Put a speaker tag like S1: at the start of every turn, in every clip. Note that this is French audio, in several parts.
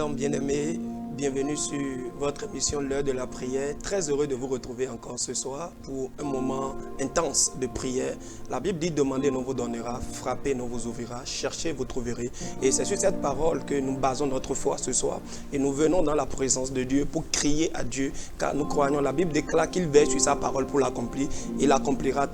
S1: Shalom bien-aimés, bienvenue sur votre émission L'heure de la prière. Très heureux de vous retrouver encore ce soir pour un moment intense de prière. La Bible dit demandez, on vous donnera, frappez, on vous ouvrira, cherchez, vous trouverez. Et c'est sur cette parole que nous basons notre foi ce soir. Et nous venons dans la présence de Dieu pour crier à Dieu, car nous croyons, la Bible déclare qu'il veille sur sa parole pour l'accomplir. Il accomplira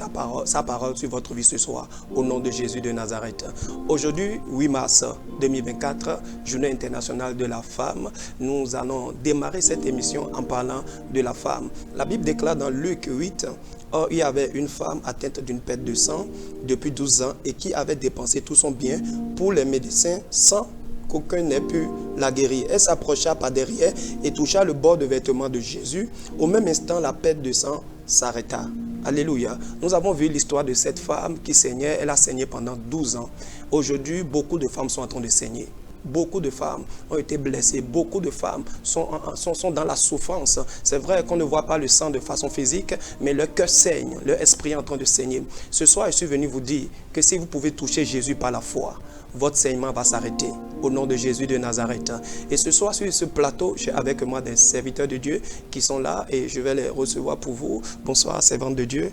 S1: sa parole sur votre vie ce soir, au nom de Jésus de Nazareth. Aujourd'hui, 8 mars 2024, Journée internationale de la femme, nous allons démarrer cette émission en parlant de la femme. La Bible déclare dans Luc 8, or il y avait une femme atteinte d'une perte de sang depuis 12 ans et qui avait dépensé tout son bien pour les médecins sans qu'aucun n'ait pu la guérir. Elle s'approcha par derrière et toucha le bord de vêtement de Jésus. Au même instant, la perte de sang s'arrêta. Alléluia. Nous avons vu l'histoire de cette femme qui saignait. Elle a saigné pendant 12 ans. Aujourd'hui, beaucoup de femmes sont en train de saigner. Beaucoup de femmes ont été blessées. Beaucoup de femmes sont dans la souffrance. C'est vrai qu'on ne voit pas le sang de façon physique, mais leur cœur saigne, leur esprit est en train de saigner. Ce soir, je suis venu vous dire que si vous pouvez toucher Jésus par la foi, votre saignement va s'arrêter au nom de Jésus de Nazareth. Et ce soir, sur ce plateau, j'ai avec moi des serviteurs de Dieu qui sont là et je vais les recevoir pour vous. Bonsoir, servante de Dieu.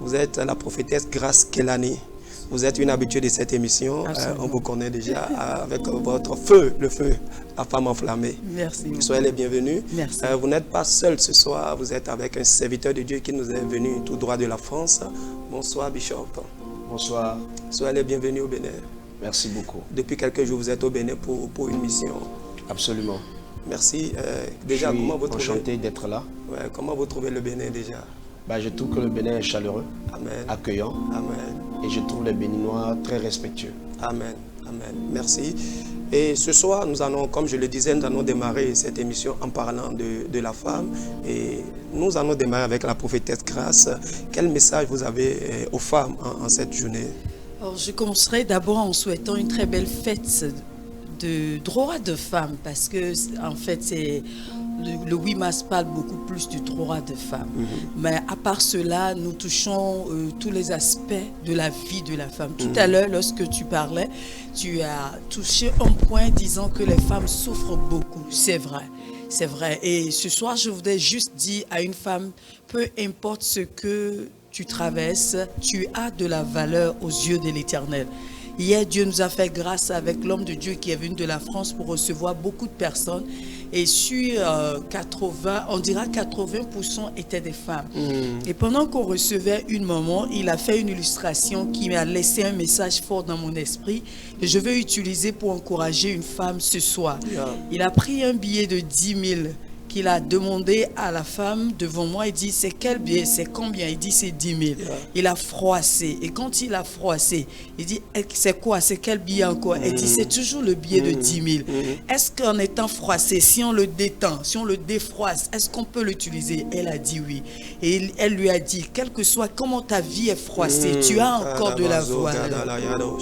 S1: Vous êtes la prophétesse Grace Kelani. Vous êtes une habituée de cette émission. On vous connaît déjà avec votre feu, le feu, la femme enflammée.
S2: Merci.
S1: Soyez les bienvenus.
S2: Merci.
S1: Vous n'êtes pas seul ce soir. Vous êtes avec un serviteur de Dieu qui nous est venu tout droit de la France. Bonsoir, Bishop.
S3: Bonsoir.
S1: Soyez les bienvenus au Bénin.
S3: Merci beaucoup.
S1: Depuis quelques jours, vous êtes au Bénin pour une mission.
S3: Absolument.
S1: Merci. Déjà,
S3: je suis
S1: comment vous trouvez
S3: enchanté d'être là.
S1: Ouais, comment vous trouvez le Bénin déjà?
S3: Je trouve que le Bénin est chaleureux,
S1: Amen.
S3: accueillant.
S1: Amen.
S3: Et je trouve les Béninois très respectueux.
S1: Amen. Amen. Merci. Et ce soir, nous allons, comme je le disais, nous allons démarrer cette émission en parlant de la femme. Et nous allons démarrer avec la prophétesse Grace. Quel message vous avez aux femmes en cette journée?
S2: Alors, je commencerai d'abord en souhaitant une très belle fête de droit de femmes, parce que en fait, c'est le 8 mars parle beaucoup plus du droit de femmes. Mais à part cela, nous touchons tous les aspects de la vie de la femme. Tout à l'heure, lorsque tu parlais, tu as touché un point disant que les femmes souffrent beaucoup. C'est vrai. C'est vrai. Et ce soir, je voudrais juste dire à une femme, peu importe ce que tu traverses, tu as de la valeur aux yeux de l'Éternel. Hier, Dieu nous a fait grâce avec l'homme de Dieu qui est venu de la France pour recevoir beaucoup de personnes. Et sur 80, on dira 80% étaient des femmes. Et pendant qu'on recevait une maman, il a fait une illustration qui m'a laissé un message fort dans mon esprit. Et je vais utiliser pour encourager une femme ce soir. Il a pris un billet de 10 000 qu'il a demandé à la femme devant moi. Il dit, c'est quel billet, c'est combien? Il dit, c'est 10 000. Il a froissé. Et quand il a froissé, il dit, c'est quoi? C'est quel billet encore? Il dit, c'est toujours le billet de 10 000. Est-ce qu'en étant froissé, si on le détend, si on le défroisse, est-ce qu'on peut l'utiliser? Elle a dit oui. Et elle lui a dit, quel que soit comment ta vie est froissée, tu as encore de la valeur.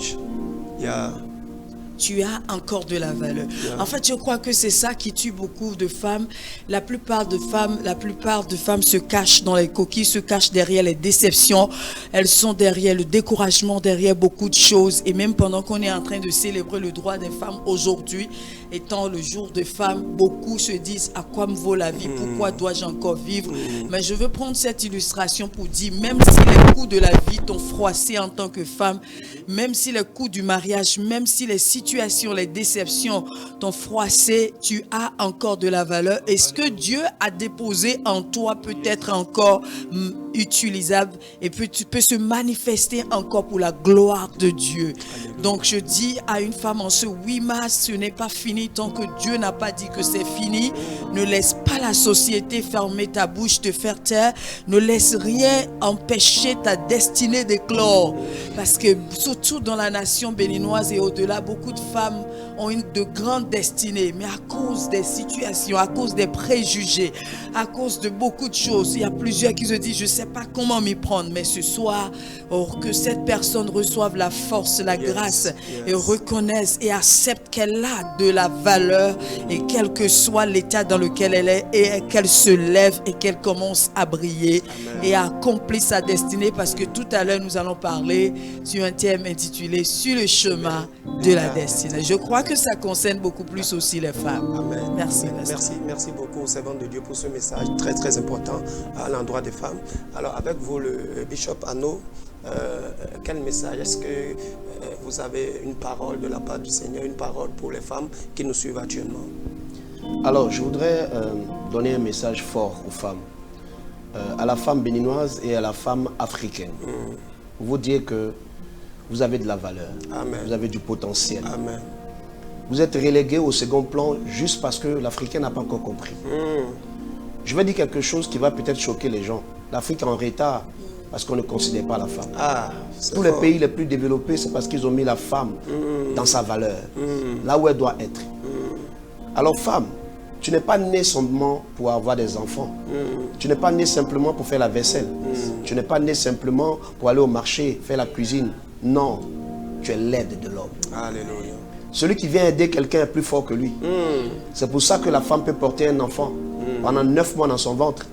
S2: Tu as encore de la valeur. En fait, je crois que c'est ça qui tue beaucoup de femmes. La plupart de femmes se cachent dans les coquilles, se cachent derrière les déceptions. Elles sont derrière le découragement, derrière beaucoup de choses. Et même pendant qu'on est en train de célébrer le droit des femmes aujourd'hui, étant le jour des femmes, beaucoup se disent à quoi me vaut la vie, pourquoi dois-je encore vivre? Mais je veux prendre cette illustration pour dire, même si les coups de la vie t'ont froissé en tant que femme, même si les coups du mariage, même si les situations, les déceptions t'ont froissé, tu as encore de la valeur. Et ce que Dieu a déposé en toi peut être encore utilisable et peut se manifester encore pour la gloire de Dieu. Donc je dis à une femme en ce 8 mars, ce n'est pas fini tant que Dieu n'a pas dit que c'est fini. Ne laisse pas la société fermer ta bouche, te faire taire. Ne laisse rien empêcher ta destinée d'éclore. Parce que surtout dans la nation béninoise et au-delà, beaucoup de femmes ont de grandes destinées, mais à cause des situations, à cause des préjugés, à cause de beaucoup de choses, il y a plusieurs qui se disent, je ne sais pas comment m'y prendre, mais ce soir, que cette personne reçoive la force, la grâce, et reconnaisse et accepte qu'elle a de la valeur, et quel que soit l'état dans lequel elle est, et qu'elle se lève et qu'elle commence à briller. Amen. Et à accomplir sa destinée, parce que tout à l'heure, nous allons parler sur un thème intitulé « Sur le chemin de la destinée ». Je crois que ça concerne beaucoup plus aussi les femmes.
S1: Amen.
S2: Merci.
S1: Amen. Merci beaucoup, servant de Dieu, pour ce message très important à l'endroit des femmes. Alors, avec vous, le Bishop Anno, quel message? Est-ce que vous avez une parole de la part du Seigneur, une parole pour les femmes qui nous suivent actuellement?
S3: Alors, je voudrais donner un message fort aux femmes, à la femme béninoise et à la femme africaine. Pour vous dire que vous avez de la valeur,
S1: Amen.
S3: Vous avez du potentiel.
S1: Amen.
S3: Vous êtes relégué au second plan juste parce que l'Africain n'a pas encore compris. Je vais dire quelque chose qui va peut-être choquer les gens. L'Afrique est en retard parce qu'on ne considère pas la femme. Tous les pays les plus développés, c'est parce qu'ils ont mis la femme dans sa valeur, là où elle doit être. Alors femme, tu n'es pas né simplement pour avoir des enfants. Tu n'es pas né simplement pour faire la vaisselle. Tu n'es pas né simplement pour aller au marché, faire la cuisine. Non, tu es l'aide de l'homme.
S1: Alléluia.
S3: Celui qui vient aider quelqu'un est plus fort que lui. C'est pour ça que la femme peut porter un enfant pendant 9 mois dans son ventre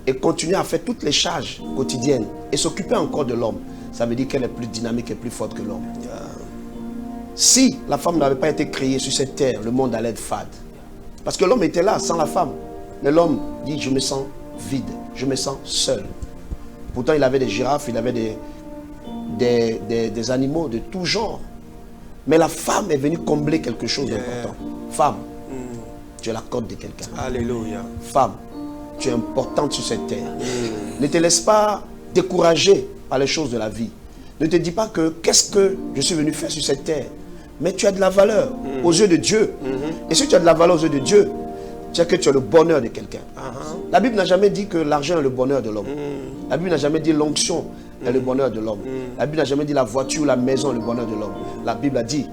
S3: et continuer à faire toutes les charges quotidiennes et s'occuper encore de l'homme. Ça veut dire qu'elle est plus dynamique et plus forte que l'homme. Si la femme n'avait pas été créée sur cette terre, le monde allait être fade. Parce que l'homme était là sans la femme. Mais l'homme dit, je me sens vide, je me sens seul. Pourtant, il avait des girafes, il avait des animaux de tout genre. Mais la femme est venue combler quelque chose d'important. Femme, tu es la côte de quelqu'un.
S1: Alléluia.
S3: Femme, tu es importante sur cette terre. Ne te laisse pas décourager par les choses de la vie. Ne te dis pas que qu'est-ce que je suis venu faire sur cette terre. Mais tu as de la valeur aux yeux de Dieu. Et si tu as de la valeur aux yeux de Dieu, tu sais que tu as le bonheur de quelqu'un. La Bible n'a jamais dit que l'argent est le bonheur de l'homme. La Bible n'a jamais dit l'onction est le bonheur de l'homme. La Bible n'a jamais dit la voiture ou la maison est le bonheur de l'homme. La Bible a dit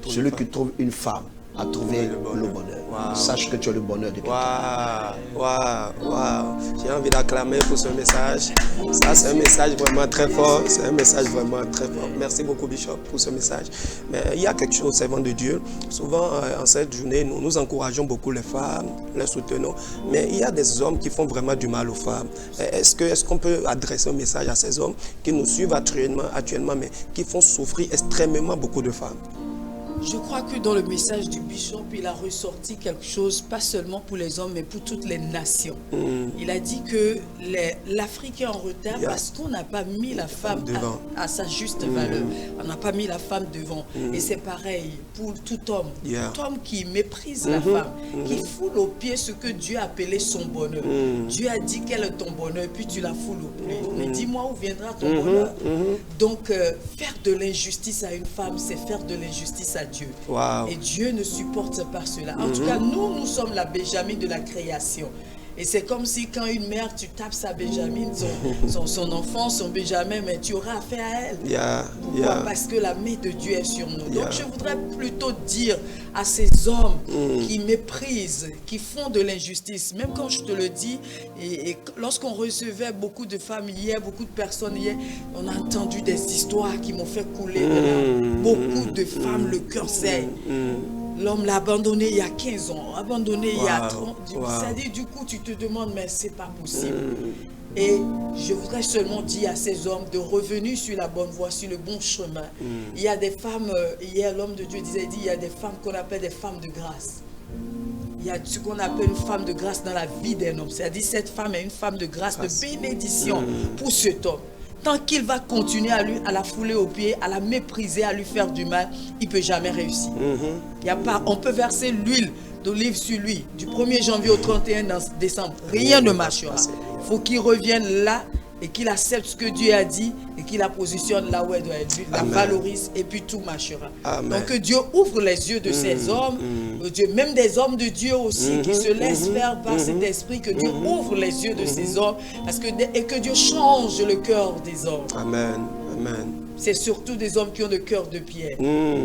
S3: celui qui trouve une femme a trouvé le bonheur.
S1: Wow.
S3: Sache que tu as le bonheur de quelqu'un.
S1: Waouh. J'ai envie d'acclamer pour ce message. Ça, c'est un message vraiment très fort. C'est un message vraiment très fort. Merci beaucoup, Bishop, pour ce message. Mais il y a quelque chose, servant de Dieu. Souvent, en cette journée, nous encourageons beaucoup les femmes, les soutenons. Mais il y a des hommes qui font vraiment du mal aux femmes. Est-ce qu'on peut adresser un message à ces hommes qui nous suivent actuellement, mais qui font souffrir extrêmement beaucoup de femmes?
S2: Je crois que dans le message du bishop, il a ressorti quelque chose, pas seulement pour les hommes, mais pour toutes les nations. Il a dit que l'Afrique est en retard parce qu'on n'a pas mis la femme à sa juste valeur. On n'a pas mis la femme devant. Et c'est pareil pour tout homme. Tout homme qui méprise la femme, qui foule aux pieds ce que Dieu a appelé son bonheur. Dieu a dit quel est ton bonheur, et puis tu la foules aux pieds. Mais dis-moi où viendra ton bonheur. Donc, faire de l'injustice à une femme, c'est faire de l'injustice à Dieu.
S1: Wow.
S2: Et Dieu ne supporte pas cela. En tout cas, nous sommes la Benjamin de la création. Et c'est comme si quand une mère, tu tapes sa Benjamin, son enfant, son Benjamin, mais tu auras affaire à elle. Pourquoi? Parce que la main de Dieu est sur nous. Donc je voudrais plutôt dire à ces hommes qui méprisent, qui font de l'injustice, même quand je te le dis, et lorsqu'on recevait beaucoup de femmes hier, beaucoup de personnes hier, on a entendu des histoires qui m'ont fait couler de larmes. Beaucoup de femmes, le cœur saigne. L'homme l'a abandonné il y a 15 ans, abandonné il y a 30 ans. C'est-à-dire, du coup, tu te demandes, mais c'est pas possible. Et je voudrais seulement dire à ces hommes de revenir sur la bonne voie, sur le bon chemin. Il y a des femmes, hier l'homme de Dieu disait, il y a des femmes qu'on appelle des femmes de grâce. Il y a ce qu'on appelle une femme de grâce dans la vie d'un homme. C'est-à-dire, cette femme est une femme de grâce, de bénédiction pour cet homme. Tant qu'il va continuer à la fouler aux pieds, à la mépriser, à lui faire du mal, il ne peut jamais réussir. On peut verser l'huile d'olive sur lui du 1er janvier au 31 décembre. Rien ne marchera. Il faut qu'il revienne là et qu'il accepte ce que Dieu a dit et qu'il la positionne là où elle doit être, la valorise et puis tout marchera. Donc que Dieu ouvre les yeux de ces hommes, Dieu, même des hommes de Dieu aussi qui se laissent faire par cet esprit, que Dieu ouvre les yeux de ces hommes et que Dieu change le cœur des hommes.
S1: Amen. Amen.
S2: C'est surtout des hommes qui ont le cœur de pierre.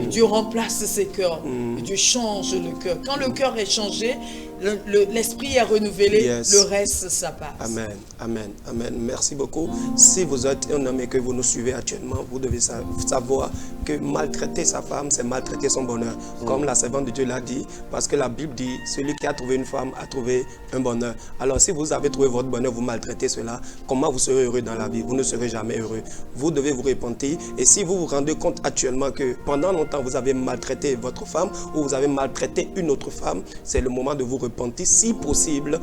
S2: Dieu remplace ces cœurs. Dieu change le cœur. Quand le cœur est changé, l'esprit est renouvelé, le reste, ça passe.
S1: Amen, amen, amen. Merci beaucoup. Si vous êtes un homme et que vous nous suivez actuellement, vous devez savoir que maltraiter sa femme, c'est maltraiter son bonheur. Comme la servante de Dieu l'a dit, parce que la Bible dit, celui qui a trouvé une femme a trouvé un bonheur. Alors si vous avez trouvé votre bonheur, vous maltraitez cela, comment vous serez heureux dans la vie? Vous ne serez jamais heureux. Vous devez vous repentir. Et si vous vous rendez compte actuellement que pendant longtemps, vous avez maltraité votre femme ou vous avez maltraité une autre femme, c'est le moment de vous repentir. Si possible,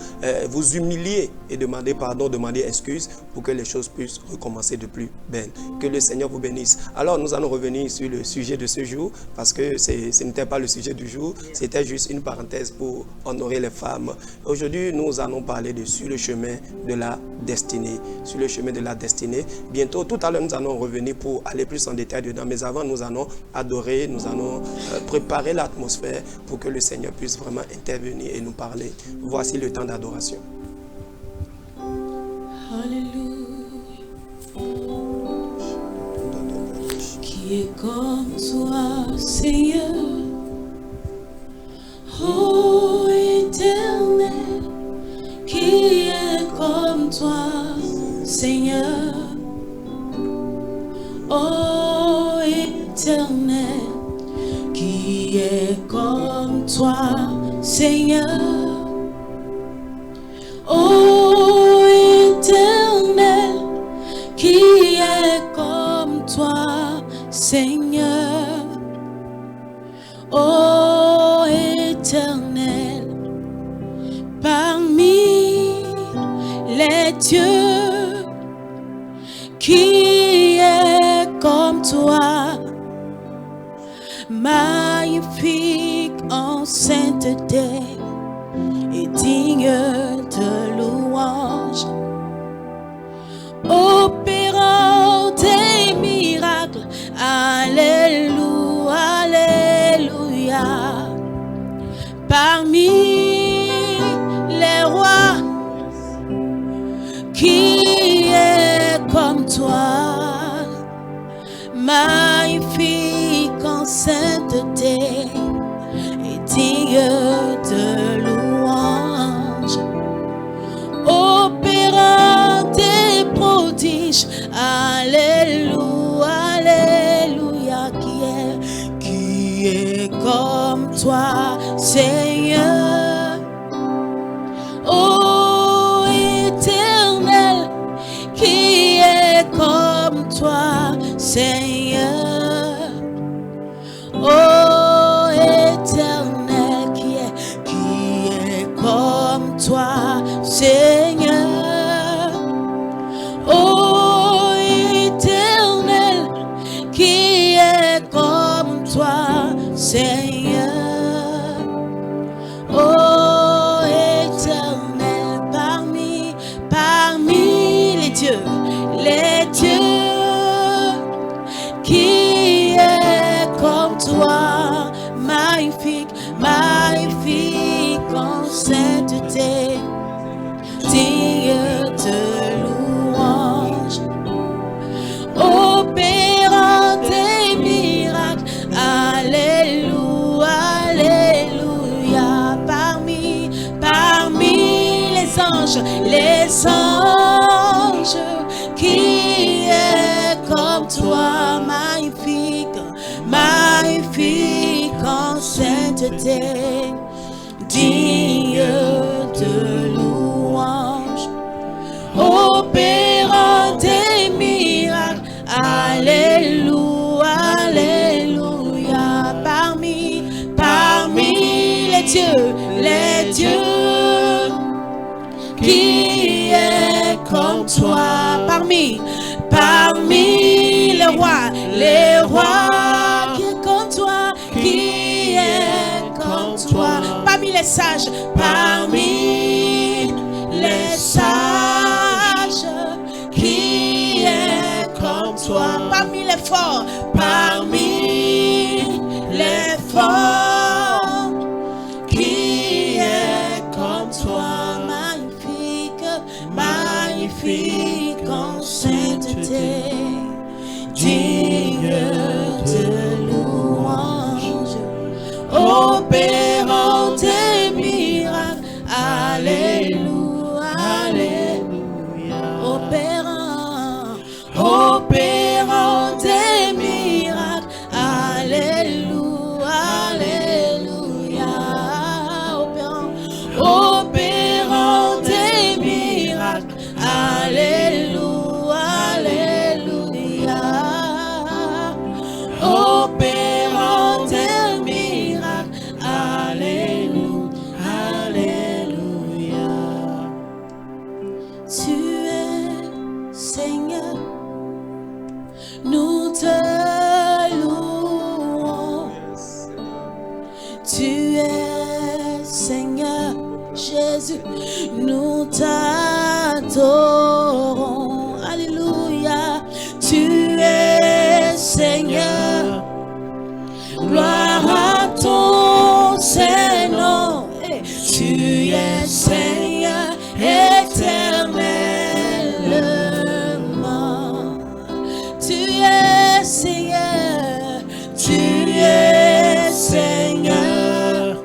S1: vous humilier et demander pardon, demander excuse pour que les choses puissent recommencer de plus belle. Que le Seigneur vous bénisse. Alors nous allons revenir sur le sujet de ce jour parce que ce n'était pas le sujet du jour, c'était juste une parenthèse pour honorer les femmes. Aujourd'hui, nous allons parler de sur le chemin de la destinée. Sur le chemin de la destinée. Bientôt, tout à l'heure, nous allons revenir pour aller plus en détail dedans. Mais avant, nous allons adorer, nous allons préparer l'atmosphère pour que le Seigneur puisse vraiment intervenir et nous parler. Voici le temps d'adoration.
S2: Alléluia. Qui est comme toi, Seigneur? Ô éternel, qui est comme toi, Seigneur? Ô éternel, qui est comme toi, Seigneur? Ô éternel, qui est comme toi, Seigneur? Ô éternel, parmi les dieux, qui est comme toi, magnifique en sainteté et digne de louange, opérant des miracles, alléluia, alléluia, parmi les rois, qui est comme toi, magnifique en sainteté et digne de louange, opérant des prodiges, alléluia, alléluia, qui est comme toi, Seigneur. Ô éternel, qui est comme toi, Seigneur. Ô éternel, qui est comme toi, Seigneur. Ô éternel, qui est comme toi, Seigneur. Ô éternel, parmi les dieux, qui est comme toi, magnifique, magnifique en sainteté, digne de louange, opérant des miracles, alléluia, alléluia, parmi les anges, qui est comme toi, magnifique, magnifique en sainteté, digne de louange, opérant des miracles, alléluia, alléluia, parmi les dieux, qui est comme toi, parmi les rois, qui est comme toi, qui est comme toi, parmi les sages, qui est comme toi, parmi les forts, qui est comme toi, magnifique en sainteté, digne de louange, opérant des miracles, alléluia, alléluia, opérant des miracles, Alléluia, Alléluia. Opérant des miracles, Alléluia, Alléluia. Tu es Seigneur, nous te louons. Tu es Seigneur Jésus, nous t'adorons. Alléluia. Tu es Seigneur, gloire à ton Saint-Nom. Tu es Seigneur éternellement. Tu es Seigneur, tu es Seigneur,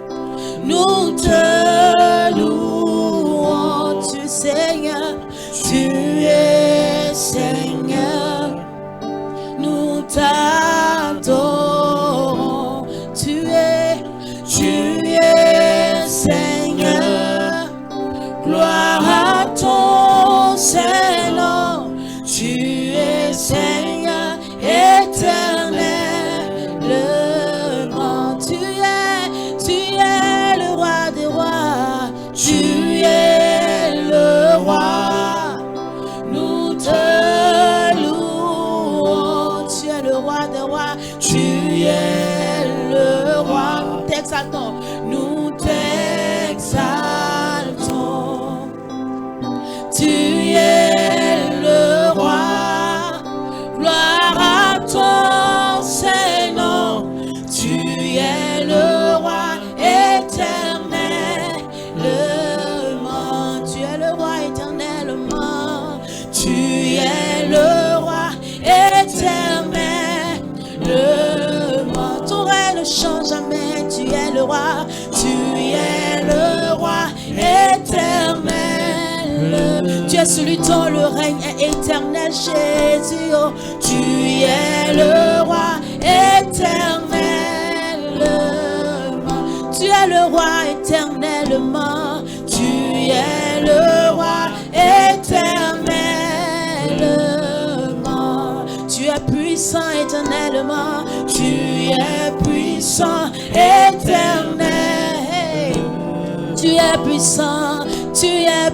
S2: nous te louons. Tu es Seigneur, tu es Seigneur, nous t'adorons. Tu es Seigneur, gloire à ton Saint-Nom. Tu es Seigneur éternellement. Tu es le roi des rois. Tu es le roi. Nous te louons. Tu es le roi des rois. Tu es le roi. T'exaltons. Nous t'exaltons. Tu es le roi. Gloire à ton Saint-Nom. Tu es le roi éternellement. Tu es le roi éternellement. Tu es le roi éternellement. Ton règne ne change jamais. Tu es le roi. Tu es le roi éternel. Tu es celui dont le règne est éternel, Jésus. Oh, tu es le roi éternellement. Tu es le roi éternellement. Tu es le roi éternellement. Tu es puissant éternellement. Tu es puissant éternel. Tu es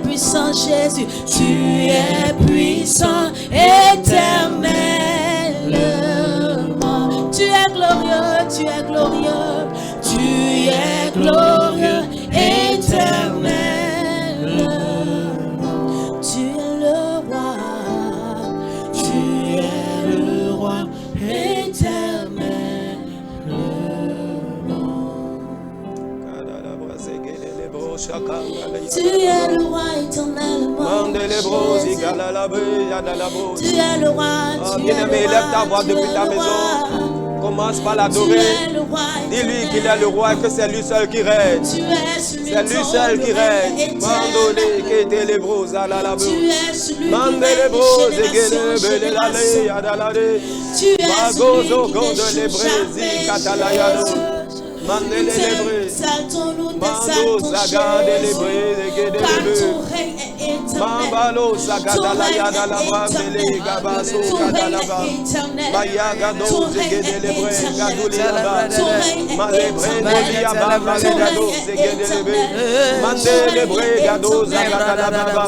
S2: puissant Jésus. Tu es puissant éternellement. Tu es glorieux, tu es glorieux. Tu es glorieux éternellement. Tu es le roi. Tu es le roi éternellement. Tu es le roi éternellement. Tu es le roi.
S1: Bien-aimé, lève ta voix depuis ta maison. Commence par l'adorer. Dis-lui qu'il est le roi et que c'est lui seul qui règne. C'est lui seul qui règne. Mandole que te les bros à la labo. Mande les bros et que les belé à la lade. Magozo gonde les brési catalayano. Mande les lébrés. Mando saga de lébrés et que des lébrés. Mambalo Sagadalaya la Bambele Gabaso Gadalaba Maya Gado Zegedelebre Gaduliaba Malebre Nolia Bamba Gado Zegedelebre Mandelebre Gado Zagadalaba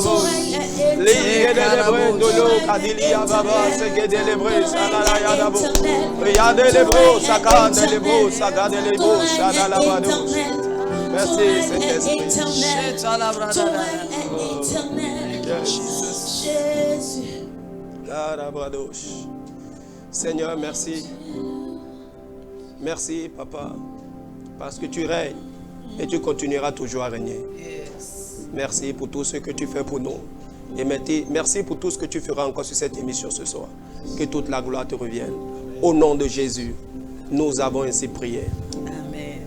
S1: Ligedelebre Dolo Kadilia Baba Zegedelebre Salalaya Dabo Riadelebre Sagadelebro Sagadelebo Shadalabado. Merci Saint-Esprit. Seigneur, merci. Merci, Papa, parce que tu règnes et tu continueras toujours à régner. Merci pour tout ce que tu fais pour nous. Et merci pour tout ce que tu feras encore sur cette émission ce soir. Que toute la gloire te revienne. Au nom de Jésus, nous avons ainsi prié.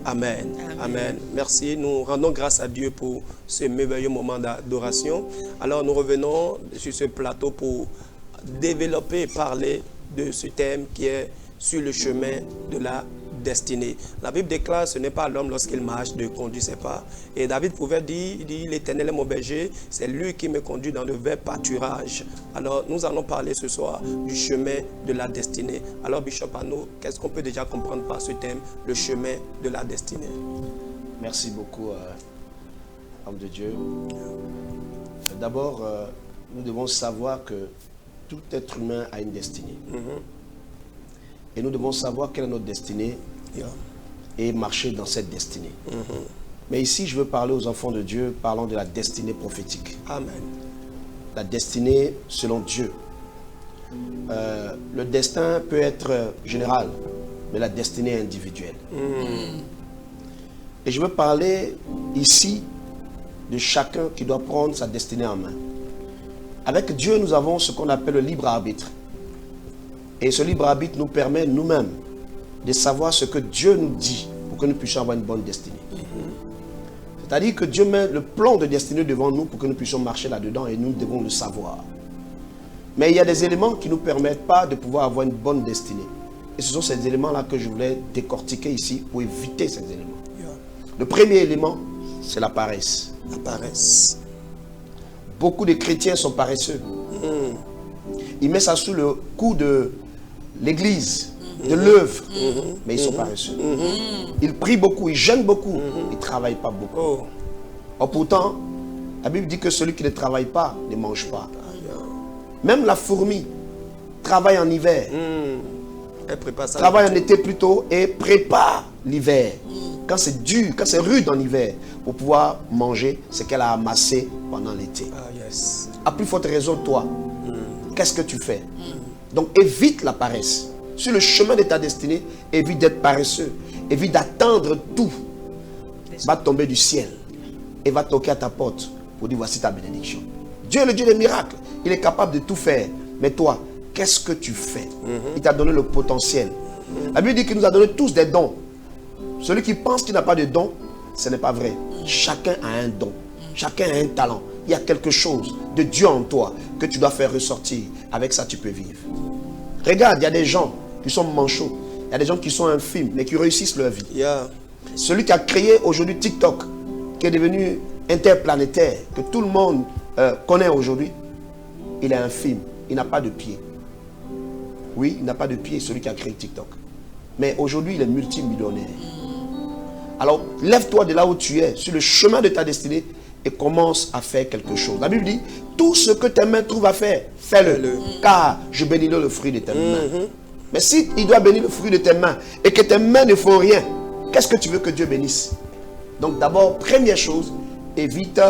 S1: Amen. Amen. Merci. Nous rendons grâce à Dieu pour ce merveilleux moment d'adoration. Alors nous revenons sur ce plateau pour développer et parler de ce thème qui est sur le chemin de la destinée. La Bible déclare, ce n'est pas l'homme lorsqu'il marche de conduire ses pas. Et David pouvait dire, il dit, l'Éternel est mon berger, c'est lui qui me conduit dans de verts pâturages. Alors, nous allons parler ce soir du chemin de la destinée. Alors, Bishop Arnaud, qu'est-ce qu'on peut déjà comprendre par ce thème, le chemin de la destinée?
S3: Merci beaucoup, homme de Dieu. D'abord, nous devons savoir que tout être humain a une destinée. Et nous devons savoir quelle est notre destinée et marcher dans cette destinée. Mais ici, je veux parler aux enfants de Dieu, parlant de la destinée prophétique.
S1: Amen.
S3: La destinée selon Dieu. Le destin peut être général, mais la destinée est individuelle. Et je veux parler ici de chacun qui doit prendre sa destinée en main. Avec Dieu, nous avons ce qu'on appelle le libre arbitre. Et ce libre arbitre nous permet nous-mêmes de savoir ce que Dieu nous dit pour que nous puissions avoir une bonne destinée. C'est-à-dire que Dieu met le plan de destinée devant nous pour que nous puissions marcher là-dedans et nous devons le savoir. Mais il y a des éléments qui ne nous permettent pas de pouvoir avoir une bonne destinée. Et ce sont ces éléments-là que je voulais décortiquer ici pour éviter ces éléments. Le premier élément, c'est la paresse.
S1: La paresse.
S3: Beaucoup de chrétiens sont paresseux. Ils mettent ça sous le coup de l'église, de l'œuvre, mais ils sont paresseux. Ils prient beaucoup, ils jeûnent beaucoup, ils ne travaillent pas beaucoup. Or pourtant, la Bible dit que celui qui ne travaille pas ne mange pas. Même la fourmi travaille en hiver.
S1: Elle prépare ça.
S3: Travaille en été plutôt et prépare l'hiver. Quand c'est dur, quand c'est rude en hiver, pour pouvoir manger ce qu'elle a amassé pendant l'été. À plus forte raison, toi, qu'est-ce que tu fais? Donc évite la paresse. Sur le chemin de ta destinée, évite d'être paresseux. Évite d'attendre tout. Va tomber du ciel et va toquer à ta porte pour dire voici ta bénédiction. Dieu est le Dieu des miracles. Il est capable de tout faire. Mais toi, qu'est-ce que tu fais? Il t'a donné le potentiel. La Bible dit qu'il nous a donné tous des dons. Celui qui pense qu'il n'a pas de don, ce n'est pas vrai. Chacun a un don. Chacun a un talent. Il y a quelque chose de Dieu en toi que tu dois faire ressortir. Avec ça, tu peux vivre. Regarde, il y a des gens qui sont manchots. Il y a des gens qui sont infimes, mais qui réussissent leur vie. Celui qui a créé aujourd'hui TikTok, qui est devenu interplanétaire, que tout le monde connaît aujourd'hui, il est infime. Il n'a pas de pied. Oui, il n'a pas de pied, celui qui a créé TikTok. Mais aujourd'hui, il est multimillionnaire. Alors, lève-toi de là où tu es, sur le chemin de ta destinée, et commence à faire quelque chose. La Bible dit, tout ce que tes mains trouvent à faire, fais-le. Car je bénirai le fruit de tes mains. Mais si il doit bénir le fruit de tes mains, et que tes mains ne font rien, qu'est-ce que tu veux que Dieu bénisse? Donc d'abord, première chose, évite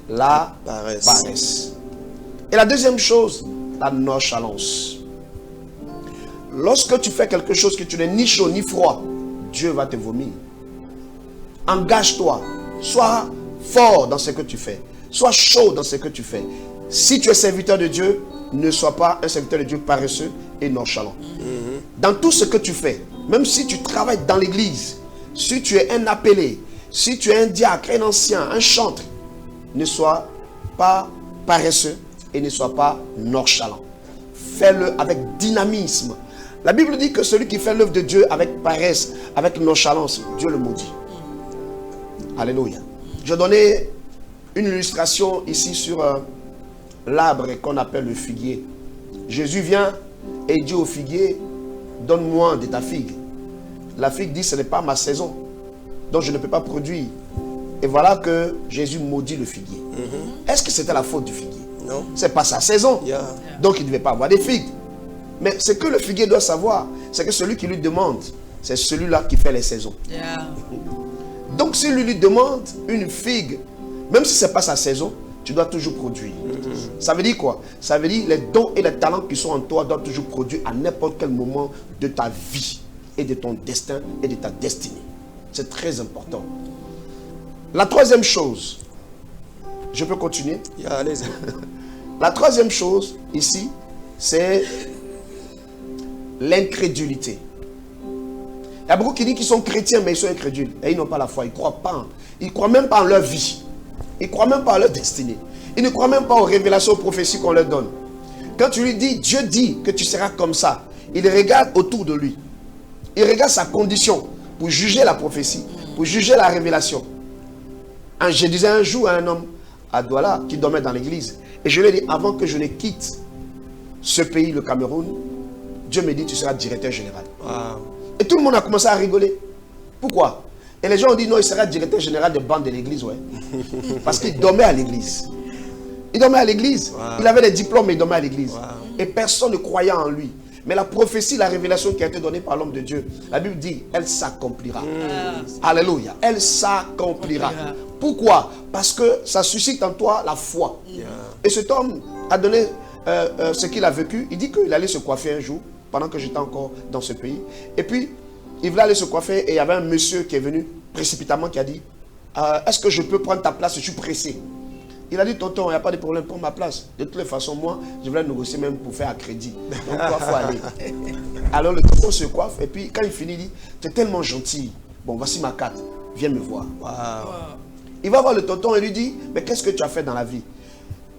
S3: la paresse. Et la deuxième chose, la nonchalance. Lorsque tu fais quelque chose que tu n'es ni chaud ni froid, Dieu va te vomir. Engage-toi. Sois fort dans ce que tu fais. Sois chaud dans ce que tu fais. Si tu es serviteur de Dieu, ne sois pas un serviteur de Dieu paresseux et nonchalant. Dans tout ce que tu fais, même si tu travailles dans l'église, si tu es un appelé, si tu es un diacre, un ancien, un chantre, ne sois pas paresseux et ne sois pas nonchalant. Fais-le avec dynamisme. La Bible dit que celui qui fait l'œuvre de Dieu avec paresse, avec nonchalance, Dieu le maudit. Alléluia. Je donnais une illustration ici sur l'arbre qu'on appelle le figuier. Jésus vient et dit au figuier, donne-moi de ta figue. La figue dit, ce n'est pas ma saison, donc je ne peux pas produire. Et voilà que Jésus maudit le figuier. Est-ce que c'était la faute du figuier?
S1: Non.
S3: Ce n'est pas sa saison. Donc il ne devait pas avoir des figues. Mais ce que le figuier doit savoir, c'est que celui qui lui demande, c'est celui-là qui fait les saisons. Donc si lui demande une figue, même si ce n'est pas sa saison, tu dois toujours produire. Ça veut dire quoi? Ça veut dire les dons et les talents qui sont en toi doivent toujours produire à n'importe quel moment de ta vie et de ton destin et de ta destinée. C'est très important. La troisième chose, je peux continuer?
S1: Allez-y.
S3: La troisième chose ici, c'est l'incrédulité. Il y a beaucoup qui disent qu'ils sont chrétiens, mais ils sont incrédules. Et ils n'ont pas la foi, ils ne croient pas. Ils ne croient même pas en leur vie. Ils ne croient même pas en leur destinée. Ils ne croient même pas aux révélations, aux prophéties qu'on leur donne. Quand tu lui dis, Dieu dit que tu seras comme ça, il regarde autour de lui. Il regarde sa condition. pour juger la prophétie, pour juger la révélation. Je disais un jour à un homme à Douala qui dormait dans l'église, et je lui ai dit, avant que je ne quitte ce pays, le Cameroun, Dieu me dit, tu seras directeur général. Wow. Et tout le monde a commencé à rigoler. Pourquoi? Et les gens ont dit, non, il sera directeur général de bande de l'église, ouais. Parce qu'il dormait à l'église. Il dormait à l'église. Wow. Il avait des diplômes, mais il dormait à l'église. Wow. Et personne ne croyait en lui. Mais la prophétie, la révélation qui a été donnée par l'homme de Dieu, la Bible dit, elle s'accomplira. Alléluia. Elle s'accomplira. Pourquoi? Parce que ça suscite en toi la foi. Et cet homme a donné ce qu'il a vécu. Il dit qu'il allait se coiffer un jour, pendant que j'étais encore dans ce pays. Et puis, il voulait aller se coiffer et il y avait un monsieur qui est venu précipitamment qui a dit, est-ce que je peux prendre ta place? Je suis pressé. Il a dit, tonton, il n'y a pas de problème, prends ma place. De toutes les façons, moi, je voulais négocier même pour faire un crédit. Donc, toi, il faut aller. Alors, le tonton se coiffe et puis, quand il finit, il dit, tu es tellement gentil. Bon, voici ma carte. Viens me voir. Wow. Il va voir le tonton et lui dit, mais qu'est-ce que tu as fait dans la vie?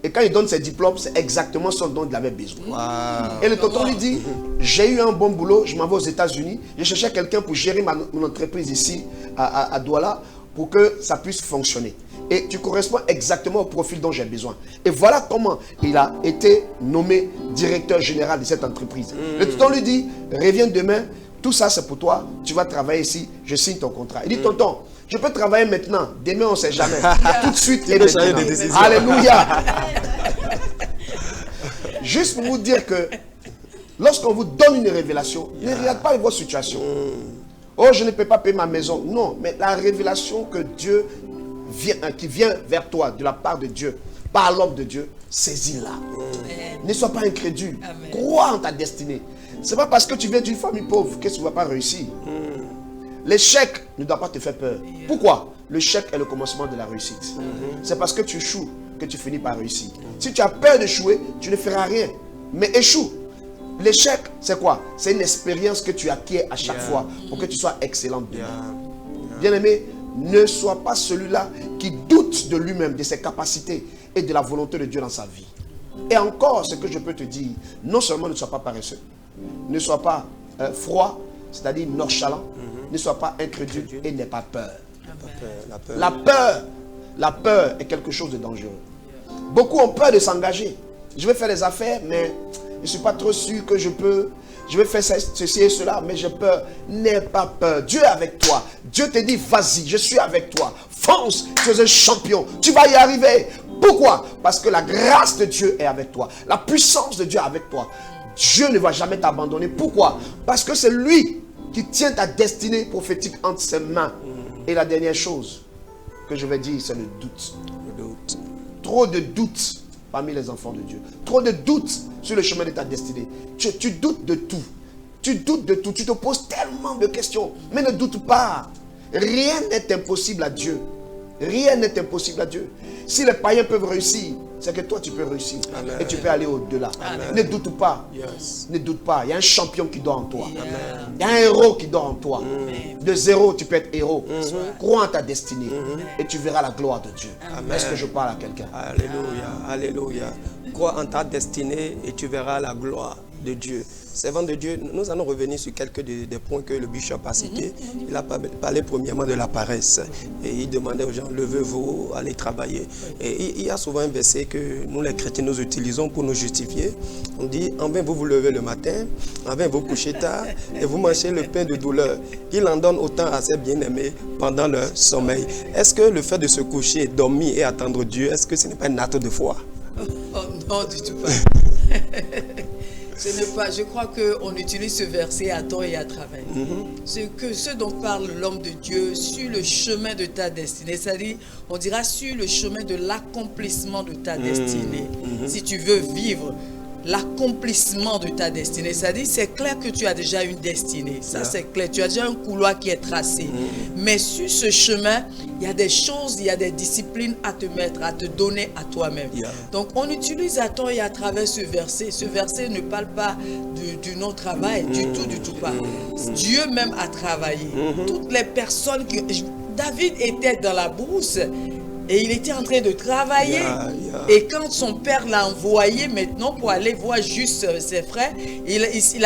S3: Et quand il donne ses diplômes, c'est exactement ce dont il avait besoin. Wow. Et le tonton lui dit, j'ai eu un bon boulot, je m'en vais aux États-Unis. Je cherchais quelqu'un pour gérer mon entreprise ici, à Douala, pour que ça puisse fonctionner. Et tu corresponds exactement au profil dont j'ai besoin. Et voilà comment il a été nommé directeur général de cette entreprise. Le tonton lui dit, reviens demain, tout ça c'est pour toi, tu vas travailler ici, je signe ton contrat. Il dit, tonton, je peux travailler maintenant, demain on ne sait jamais. Tout de suite et maintenant. Alléluia. Juste pour vous dire que lorsqu'on vous donne une révélation, ne regarde pas vos situations. Oh, je ne peux pas payer ma maison. Non, mais la révélation que Dieu qui vient vers toi de la part de Dieu, par l'homme de Dieu, saisis-la. Ne sois pas incrédule. Amen. Crois en ta destinée. Ce n'est pas parce que tu viens d'une famille pauvre que tu ne vas pas réussir. L'échec ne doit pas te faire peur. Pourquoi? L'échec est le commencement de la réussite. C'est parce que tu échoues que tu finis par réussir. Si tu as peur d'échouer, tu ne feras rien. Mais échoue. L'échec, c'est quoi? C'est une expérience que tu acquiers à chaque fois pour que tu sois excellent demain. Bien-aimé, ne sois pas celui-là qui doute de lui-même, de ses capacités et de la volonté de Dieu dans sa vie. Et encore, ce que je peux te dire, non seulement ne sois pas paresseux, ne sois pas froid, c'est-à-dire nonchalant, ne sois pas incrédule et n'aie pas peur. La peur est quelque chose de dangereux. Beaucoup ont peur de s'engager. Je vais faire des affaires, mais je ne suis pas trop sûr que je peux. Je vais faire ceci et cela, mais j'ai peur. N'aie pas peur. Dieu est avec toi. Dieu te dit, vas-y, je suis avec toi. Fonce, tu es un champion. Tu vas y arriver. Pourquoi? Parce que la grâce de Dieu est avec toi. La puissance de Dieu est avec toi. Dieu ne va jamais t'abandonner. Pourquoi? Parce que c'est lui qui tient ta destinée prophétique entre ses mains. Et la dernière chose que je vais dire, c'est le doute. Le doute. Trop de doutes parmi les enfants de Dieu. Trop de doutes sur le chemin de ta destinée. Tu doutes de tout. Tu doutes de tout. Tu te poses tellement de questions. Mais ne doute pas. Rien n'est impossible à Dieu. Rien n'est impossible à Dieu. Si les païens peuvent réussir, c'est que toi tu peux réussir. Amen. Et tu peux aller au-delà. Ne doute pas. Yes. Ne doute pas. Il y a un champion qui dort en toi. Amen. Il y a un héros qui dort en toi. De zéro, tu peux être héros. Crois en ta destinée. Et tu verras la gloire de Dieu. Est-ce que je parle à quelqu'un?
S1: Alléluia. Alléluia. Crois en ta destinée et tu verras la gloire de Dieu. Servant de Dieu, nous allons revenir sur quelques des points que le bishop a cités. Il a parlé premièrement de la paresse. Et il demandait aux gens, levez-vous, allez travailler. Et il y a souvent un verset que nous les chrétiens nous utilisons pour nous justifier. On dit, en vain vous levez le matin, en vain vous couchez tard, et vous mangez le pain de douleur. Il en donne autant à ses bien-aimés pendant leur sommeil. Est-ce que le fait de se coucher, dormir et attendre Dieu, est-ce que ce n'est pas un acte de foi?
S2: Oh, non, du tout pas. Je crois qu'on utilise ce verset à tort et à travers. Ce dont parle l'homme de Dieu sur le chemin de ta destinée, c'est-à-dire, on dira sur le chemin de l'accomplissement de ta destinée. Si tu veux vivre l'accomplissement de ta destinée, c'est-à-dire, c'est clair que tu as déjà une destinée. Ça, c'est clair. Tu as déjà un couloir qui est tracé. Mais sur ce chemin, il y a des choses, il y a des disciplines à te mettre, à te donner à toi-même. Donc, on utilise à tort et à travers ce verset. Ce verset ne parle pas du non-travail, du tout pas. Dieu même a travaillé. Toutes les personnes David était dans la brousse. Et il était en train de travailler. Et quand son père l'a envoyé maintenant pour aller voir juste ses frères, il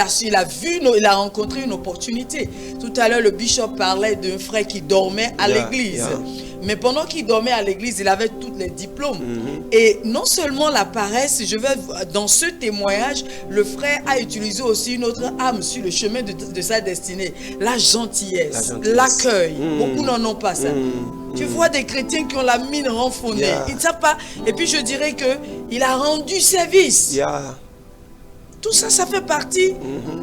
S2: a rencontré une opportunité. Tout à l'heure, le bishop parlait d'un frère qui dormait à l'église. Mais pendant qu'il dormait à l'église, il avait tous les diplômes. Et non seulement la paresse, dans ce témoignage, le frère a utilisé aussi une autre âme sur le chemin de sa destinée. La gentillesse, l'accueil. Beaucoup n'en ont pas ça. Tu vois des chrétiens qui ont la mine renfonnée. Ils ne savent pas. Et puis je dirais qu'il a rendu service. Tout ça, ça fait partie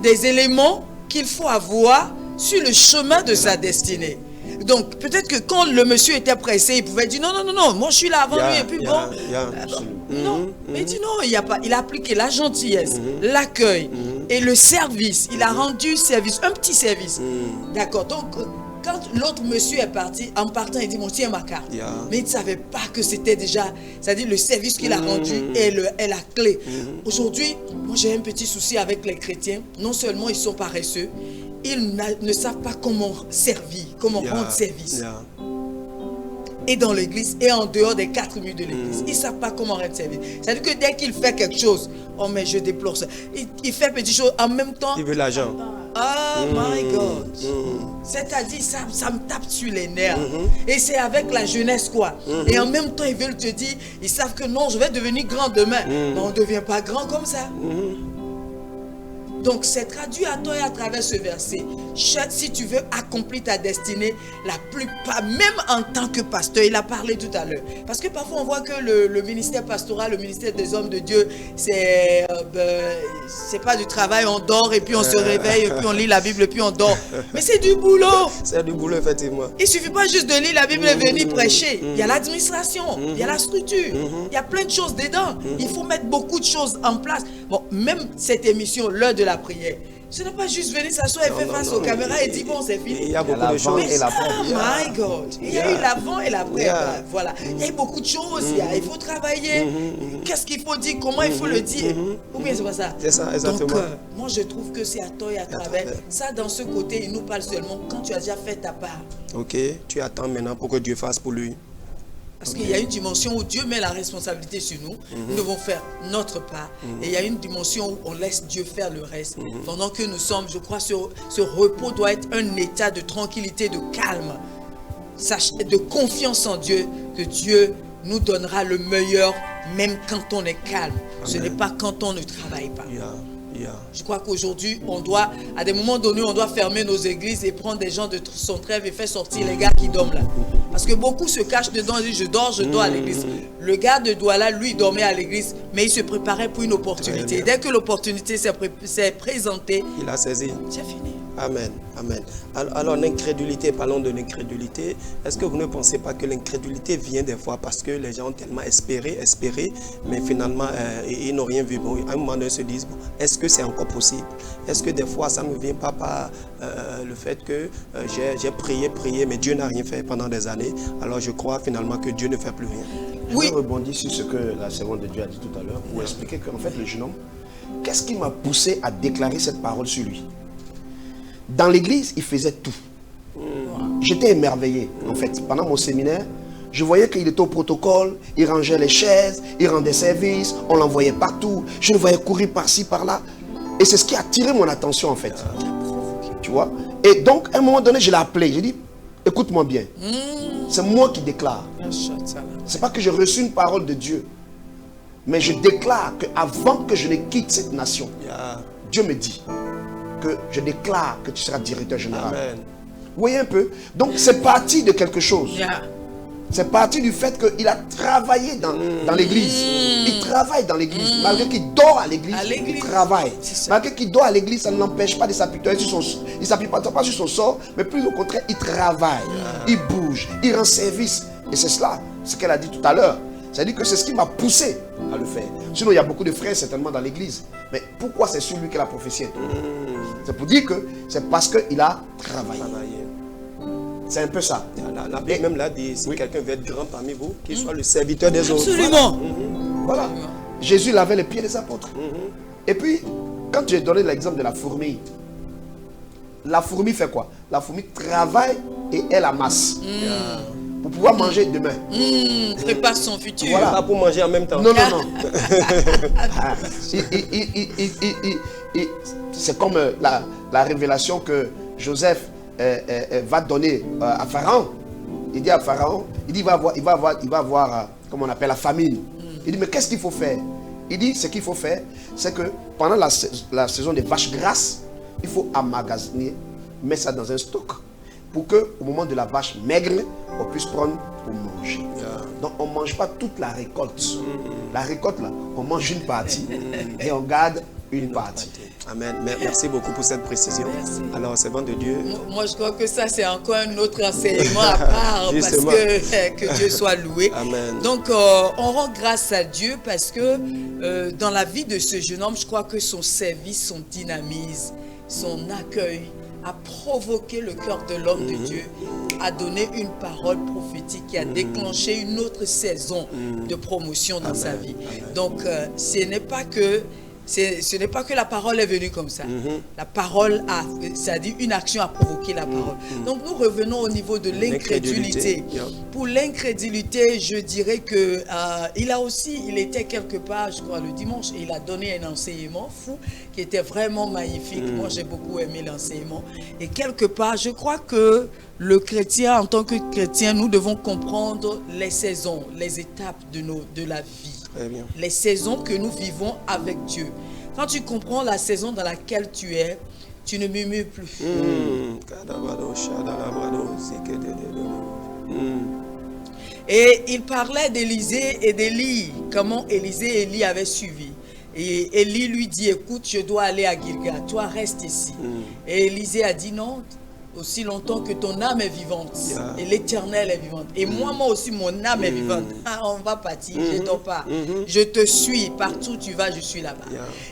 S2: des éléments qu'il faut avoir sur le chemin de sa destinée. Donc, peut-être que quand le monsieur était pressé, il pouvait dire non, moi je suis là avant lui et puis non, mais il dit non, il a appliqué la gentillesse, l'accueil et le service. Il a rendu service, un petit service. D'accord, donc quand l'autre monsieur est parti, en partant, il dit mon tiens ma carte. Mais il ne savait pas que c'était déjà, c'est-à-dire le service qu'il a rendu est la clé. Aujourd'hui, moi j'ai un petit souci avec les chrétiens. Non seulement ils sont paresseux, ils ne savent pas comment servir, comment rendre service. Et dans l'église, et en dehors des 4 murs de l'église. Ils ne savent pas comment rendre service. C'est-à-dire que dès qu'il fait quelque chose, oh mais je déplore ça. Il fait petites choses en même temps.
S1: Il veut l'argent.
S2: Oh my God. C'est-à-dire, ça me tape sur les nerfs. Et c'est avec la jeunesse quoi. Et en même temps, ils veulent te dire, ils savent que non, je vais devenir grand demain. Mais on ne devient pas grand comme ça. Donc, c'est traduit à toi et à travers ce verset. Si tu veux accomplir ta destinée, la plupart, même en tant que pasteur, il a parlé tout à l'heure. Parce que parfois, on voit que le ministère pastoral, le ministère des hommes de Dieu, c'est pas du travail, on dort et puis on se réveille et puis on lit la Bible et puis on dort. Mais c'est du boulot.
S1: C'est du boulot, effectivement.
S2: Il ne suffit pas juste de lire la Bible et venir prêcher. Il y a l'administration, il y a la structure, il y a plein de choses dedans. Il faut mettre beaucoup de choses en place. Bon, même cette émission, l'heure de la prière, ce n'est pas juste venir s'asseoir et faire face aux caméras et dire bon c'est fini.
S1: Il y a beaucoup de choses.
S2: Mais oh my God, il y a eu l'avant et l'après. Voilà, il y a eu beaucoup de choses. Il faut travailler. Qu'est-ce qu'il faut dire, comment il faut le dire. Ou bien c'est pas ça.
S1: C'est ça, exactement.
S2: Donc moi je trouve que c'est à toi et à travers. Ça dans ce côté, il nous parle seulement quand tu as déjà fait ta part.
S1: Ok, tu attends maintenant pour que Dieu fasse pour lui.
S2: Parce qu'il y a une dimension où Dieu met la responsabilité sur nous. Nous devons faire notre part. Et il y a une dimension où on laisse Dieu faire le reste. Pendant que nous sommes, je crois, ce repos doit être un état de tranquillité, de calme, de confiance en Dieu, que Dieu nous donnera le meilleur, même quand on est calme. Ce n'est pas quand on ne travaille pas. Je crois qu'aujourd'hui, on doit, à des moments donnés, on doit fermer nos églises et prendre des gens de son trêve et faire sortir les gars qui dorment là. Parce que beaucoup se cachent dedans et disent je dors à l'église. Le gars de Douala, lui, dormait à l'église, mais il se préparait pour une opportunité. Dès que l'opportunité s'est présentée,
S1: il a saisi.
S2: C'est fini.
S1: Amen, amen. Alors l'incrédulité, parlons de l'incrédulité. Est-ce que vous ne pensez pas que l'incrédulité vient des fois parce que les gens ont tellement espéré, mais finalement ils n'ont rien vu. Bon, à un moment donné, ils se disent, bon, est-ce que c'est encore possible? Est-ce que des fois ça ne vient pas par le fait que j'ai prié, mais Dieu n'a rien fait pendant des années. Alors je crois finalement que Dieu ne fait plus rien.
S3: Oui. Je rebondis sur ce que la servante de Dieu a dit tout à l'heure pour expliquer qu'en fait le jeune homme, qu'est-ce qui m'a poussé à déclarer cette parole sur lui? Dans l'église, il faisait tout. J'étais émerveillé, en fait. Pendant mon séminaire, je voyais qu'il était au protocole, il rangeait les chaises, il rendait service, on l'envoyait partout. Je le voyais courir par-ci, par-là. Et c'est ce qui a attiré mon attention, en fait. Tu vois? Et donc, à un moment donné, je l'ai appelé. J'ai dit, écoute-moi bien. C'est moi qui déclare. C'est pas que j'ai reçu une parole de Dieu. Mais je déclare qu'avant que je ne quitte cette nation, Dieu me dit que je déclare que tu seras directeur général.
S1: Amen.
S3: Vous voyez un peu? Donc c'est parti de quelque chose. C'est parti du fait qu'il a travaillé dans l'église. Il travaille dans l'église. Malgré qu'il dort à l'église, il travaille. Malgré qu'il dort à l'église, ça ne l'empêche pas de s'apitoyer sur son... Il ne s'appuie pas sur son sort, mais plus au contraire, il travaille. Il bouge, il rend service. Et c'est cela, ce qu'elle a dit tout à l'heure. C'est-à-dire que c'est ce qui m'a poussé à le faire. Sinon, il y a beaucoup de frères certainement dans l'église. Mais pourquoi c'est sur lui que la prophétie est tombée? C'est pour dire que c'est parce qu'il a travaillé. C'est un peu ça.
S1: La Bible même l'a dit, si quelqu'un veut être grand parmi vous, qu'il soit le serviteur des autres.
S2: Absolument.
S3: Voilà. Jésus lavait les pieds des apôtres. Et puis, quand tu as donné l'exemple de la fourmi, la fourmi fait quoi? La fourmi travaille et elle amasse. pour pouvoir manger demain.
S2: Prépare son futur.
S1: Voilà. Pas pour manger en même temps.
S3: Non. C'est comme la révélation que Joseph va donner à Pharaon. Il dit à Pharaon, il va avoir comment on appelle, la famine. Il dit, mais qu'est-ce qu'il faut faire? Il dit, ce qu'il faut faire, c'est que pendant la saison des vaches grasses, il faut emmagasiner, mettre ça dans un stock, pour qu'au moment de la vache maigre, on puisse prendre pour manger. Donc on ne mange pas toute la récolte. La récolte, là, on mange une partie et on garde une partie.
S1: Amen. Merci beaucoup pour cette précision.
S2: Merci.
S1: Alors, servant de Dieu.
S2: Moi, je crois que ça, c'est encore un autre enseignement à part. Parce que Dieu soit loué.
S1: Amen.
S2: Donc, on rend grâce à Dieu parce que dans la vie de ce jeune homme, je crois que son service, son dynamisme, son accueil a provoqué le cœur de l'homme de Dieu, a donné une parole prophétique qui a déclenché une autre saison de promotion dans sa vie. Donc, ce n'est pas que la parole est venue comme ça. La parole c'est-à-dire une action a provoqué la parole. Donc nous revenons au niveau de l'incrédulité. Pour l'incrédulité, je dirais que il était quelque part, je crois, le dimanche, et il a donné un enseignement fou qui était vraiment magnifique. Moi, j'ai beaucoup aimé l'enseignement. Et quelque part, je crois que le chrétien, en tant que chrétien, nous devons comprendre les saisons, les étapes de la vie. Les saisons que nous vivons avec Dieu. Quand tu comprends la saison dans laquelle tu es, tu ne murmures plus. Et il parlait d'Élisée et d'Élie, comment Élisée et Élie avaient suivi. Et Élie lui dit, écoute, je dois aller à Gilgal, toi reste ici. Et Élisée a dit non, aussi longtemps que ton âme est vivante et l'Éternel est vivante. Et moi aussi, mon âme est vivante. On va partir, je ne dors pas. Je te suis, partout où tu vas, je suis là-bas.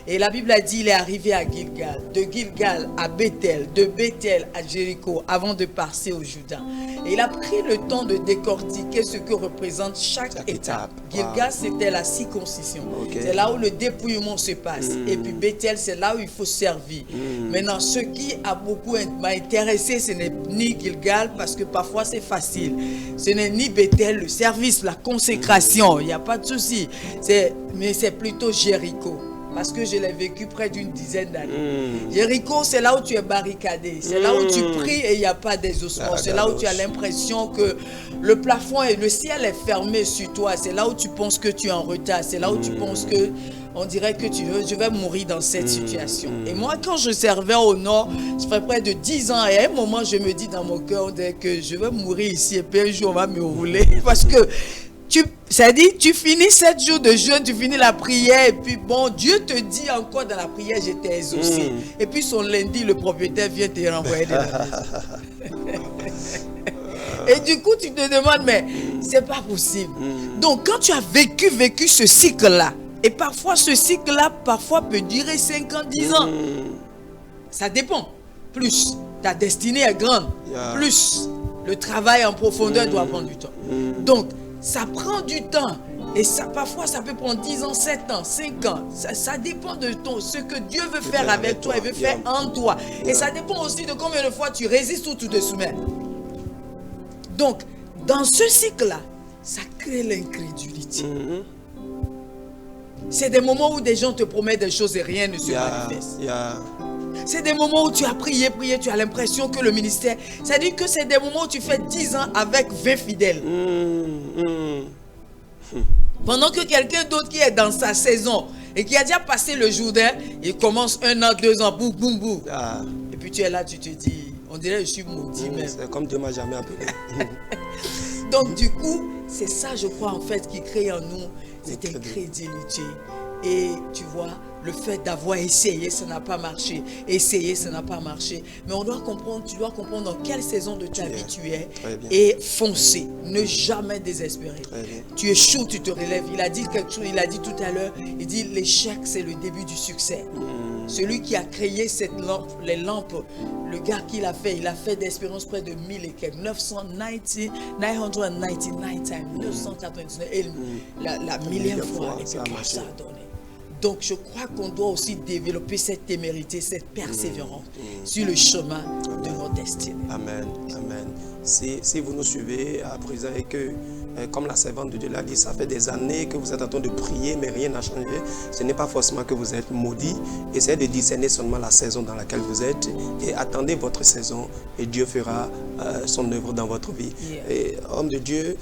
S2: Et la Bible a dit, il est arrivé à Gilgal, de Gilgal à Bethel, de Bethel à Jéricho, avant de passer au Jourdain. Et il a pris le temps de décortiquer ce que représente chaque étape. Gilgal, c'était la circoncision. C'est là où le dépouillement se passe. Et puis Bethel, c'est là où il faut servir. Maintenant, ce qui a beaucoup m'a intéressé, ce n'est ni Gilgal, parce que parfois c'est facile. Ce n'est ni Bethel, le service, la consécration, il n'y a pas de souci. Mais c'est plutôt Jéricho. Parce que je l'ai vécu près d'une dizaine d'années. Jéricho, c'est là où tu es barricadé. C'est là où tu pries et il n'y a pas d'exaucement. C'est là où tu as l'impression que le plafond et le ciel est fermé sur toi. C'est là où tu penses que tu es en retard. C'est là où tu penses que on dirait que je vais mourir dans cette situation. Et moi, quand je servais au nord, je ferais près de 10 ans. Et à un moment, je me dis dans mon cœur que je vais mourir ici. Et puis un jour, on va me rouler. Parce que ça dit, tu finis 7 jours de jeûne, tu finis la prière, et puis bon, Dieu te dit encore dans la prière, je t'ai exaucé. Et puis son lundi, le propriétaire vient te renvoyer de la maison. Et du coup, tu te demandes, mais c'est pas possible. Donc, quand tu as vécu ce cycle-là, et parfois ce cycle-là, peut durer 5 ans, 10 ans. Ça dépend. Plus ta destinée est grande, plus le travail en profondeur doit prendre du temps. Donc, ça prend du temps. Et ça, parfois, ça peut prendre 10 ans, 7 ans, 5 ans. Ça dépend de ce que Dieu veut faire avec toi, il veut faire en toi. Et ça dépend aussi de combien de fois tu résistes ou tu te soumets. Donc, dans ce cycle-là, ça crée l'incrédulité. C'est des moments où des gens te promettent des choses et rien ne se manifeste. C'est des moments où tu as prié, tu as l'impression que le ministère... C'est-à-dire que c'est des moments où tu fais 10 ans avec 20 fidèles. Pendant que quelqu'un d'autre qui est dans sa saison et qui a déjà passé le Jourdain, il commence 1 an, 2 ans, boum, boum, boum. Et puis tu es là, tu te dis, on dirait que je suis maudit même.
S1: C'est comme Dieu m'a jamais appelé.
S2: Donc du coup, c'est ça je crois en fait qui crée en nous cette incrédulité. Et tu vois, le fait d'avoir essayé, ça n'a pas marché. Essayé, ça n'a pas marché. Mais on doit comprendre, tu dois comprendre dans quelle saison de ta vie tu es. Et foncer. Ne jamais désespérer. Tu échoues, tu te relèves. Il a dit quelque chose, il a dit tout à l'heure, il dit l'échec c'est le début du succès. Celui qui a créé cette lampe, les lampes, le gars qui l'a fait, il a fait d'espérance près de 1000 et quelques, 999 times, 999, et la millième fois, et puis ça a donné. Donc je crois qu'on doit aussi développer cette témérité, cette persévérance sur le chemin de notre destinée.
S1: Amen. Amen. Si vous nous suivez à présent et que, comme la servante de Dieu l'a dit, ça fait des années que vous êtes en train de prier, mais rien n'a changé, ce n'est pas forcément que vous êtes maudit. Essayez de discerner seulement la saison dans laquelle vous êtes et attendez votre saison et Dieu fera son œuvre dans votre vie. Et homme de Dieu,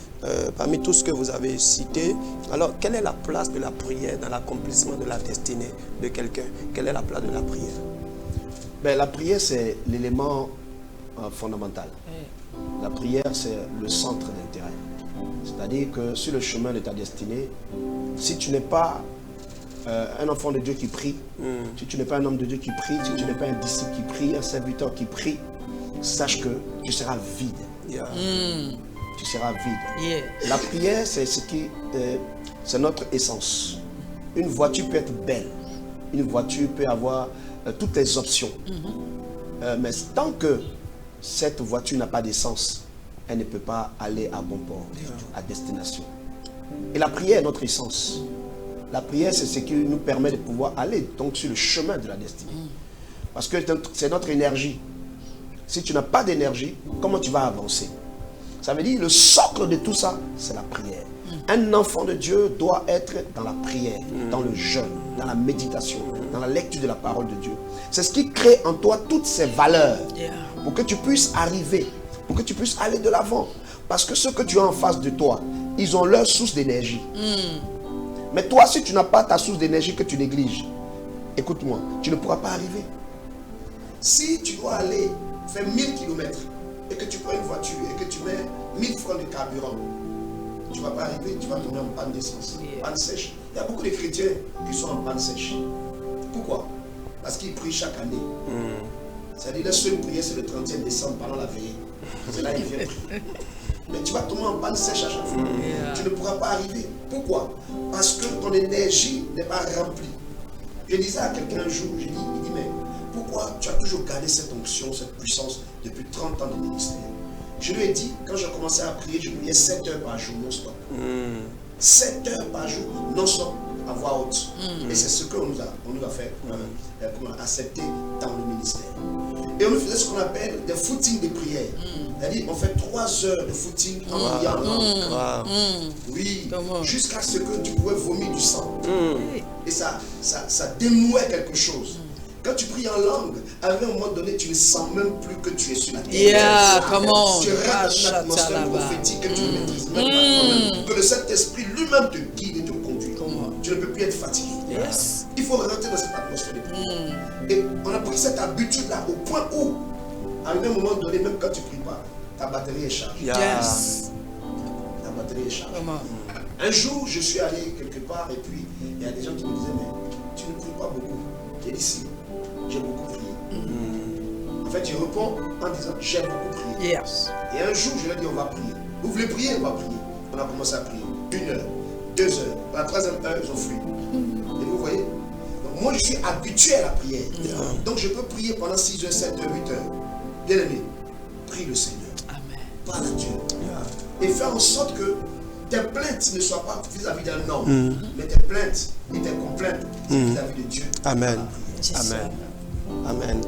S1: parmi tout ce que vous avez cité, alors quelle est la place de la prière dans l'accomplissement de la destinée de quelqu'un? Quelle est la place de la prière?
S3: Ben, la prière, c'est l'élément fondamental. La prière, c'est le centre d'intérêt. C'est-à-dire que sur le chemin de ta destinée, si tu n'es pas un enfant de Dieu qui prie, si tu n'es pas un homme de Dieu qui prie, si tu n'es pas un disciple qui prie, un serviteur qui prie, sache que tu seras vide. Tu seras vide. La prière, c'est notre essence. Une voiture peut être belle. Une voiture peut avoir toutes les options. Mais tant que cette voiture n'a pas d'essence, elle ne peut pas aller à bon port, à destination. Et la prière est notre essence. La prière, c'est ce qui nous permet de pouvoir aller donc sur le chemin de la destinée. Parce que c'est notre énergie. Si tu n'as pas d'énergie, comment tu vas avancer? Ça veut dire le socle de tout ça, c'est la prière. Un enfant de Dieu doit être dans la prière, dans le jeûne, dans la méditation, dans la lecture de la parole de Dieu. C'est ce qui crée en toi toutes ces valeurs pour que tu puisses arriver, pour que tu puisses aller de l'avant. Parce que ceux que tu as en face de toi, ils ont leur source d'énergie. Mais toi, si tu n'as pas ta source d'énergie que tu négliges, écoute-moi, tu ne pourras pas arriver. Si tu dois aller faire 1000 km et que tu prends une voiture et que tu mets 1000 francs de carburant, tu ne vas pas arriver, tu vas tomber en panne d'essence, panne sèche. Il y a beaucoup de chrétiens qui sont en panne sèche. Pourquoi? Parce qu'ils prient chaque année. C'est-à-dire la seule prière, c'est le 31 décembre pendant la veillée. C'est là qu'ils viennent prier. Mais tu vas tomber en panne sèche à chaque fois. Tu ne pourras pas arriver. Pourquoi? Parce que ton énergie n'est pas remplie. Je disais à quelqu'un un jour, il dit, mais pourquoi tu as toujours gardé cette onction, cette puissance depuis 30 ans de ministère? Je lui ai dit, quand j'ai commencé à prier, je priais 7 heures par jour, non-stop. 7 heures par jour, non-stop, à voix haute. Et c'est ce qu'on nous a fait accepter dans le ministère. Et on nous faisait ce qu'on appelle des footings de prière. C'est-à-dire on fait 3 heures de footing en priant. Oui, jusqu'à ce que tu pouvais vomir du sang. Et ça dénouait quelque chose. Quand tu pries en langue, à un moment donné, tu ne sens même plus que tu es sur la terre. Tu restes dans une atmosphère prophétique que tu ne maîtrises même pas. Que le Saint-Esprit lui-même te guide et te conduit. Tu ne peux plus être fatigué. Il faut rentrer dans cette atmosphère de prière. Et on a pris cette habitude-là au point où, à un moment donné, même quand tu ne pries pas, ta batterie est chargée. Ta batterie est chargée. Un jour, je suis allé quelque part et puis il y a des gens qui me disaient, mais tu ne pries pas beaucoup. J'ai dit, si, j'ai beaucoup prié. En fait, je réponds en disant, j'ai beaucoup prié. Et un jour, je leur ai dit, on va prier. Vous voulez prier? On va prier. On a commencé à prier. 1 heure, 2 heures. La 3e heure, ils ont fui. Et vous voyez? Donc, moi, je suis habitué à la prière. Donc, je peux prier pendant 6 heures, 7 heures, 8 heures. Bien aimé, prie le Seigneur. Parle à Dieu. Et fais en sorte que tes plaintes ne soient pas vis-à-vis d'un homme, mais tes plaintes et tes complaintes vis-à-vis de Dieu.
S1: Amen. Amen. Amen.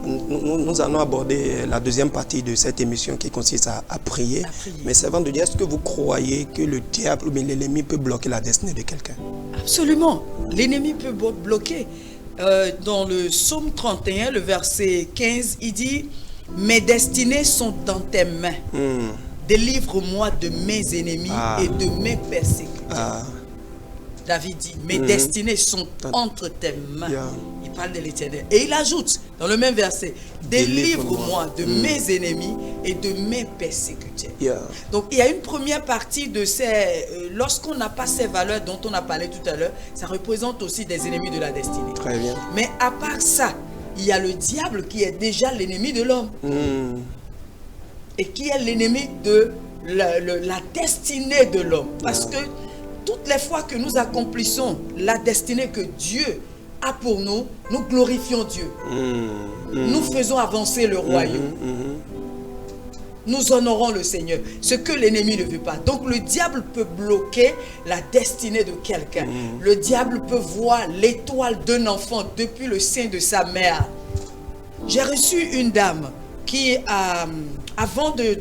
S1: Nous allons aborder la deuxième partie de cette émission qui consiste à prier. Mais servant de Dieu, est-ce que vous croyez que le diable ou bien l'ennemi peut bloquer la destinée de quelqu'un?
S2: Absolument. L'ennemi peut bloquer. Dans le psaume 31, le verset 15, il dit « Mes destinées sont dans tes mains. Délivre-moi de mes ennemis et de mes persécuteurs. » David dit, mes destinées sont entre tes mains. Il parle de l'Éternel. Et il ajoute, dans le même verset, délivre-moi de mes ennemis et de mes persécuteurs. Donc, il y a une première partie de ces... lorsqu'on n'a pas ces valeurs dont on a parlé tout à l'heure, ça représente aussi des ennemis de la destinée.
S1: Très bien.
S2: Mais à part ça, il y a le diable qui est déjà l'ennemi de l'homme. Et qui est l'ennemi de la destinée de l'homme. Parce que toutes les fois que nous accomplissons la destinée que Dieu a pour nous, nous glorifions Dieu. Nous faisons avancer le royaume. nous honorons le Seigneur. Ce que l'ennemi ne veut pas. Donc le diable peut bloquer la destinée de quelqu'un. Le diable peut voir l'étoile d'un enfant depuis le sein de sa mère. J'ai reçu une dame qui, avant de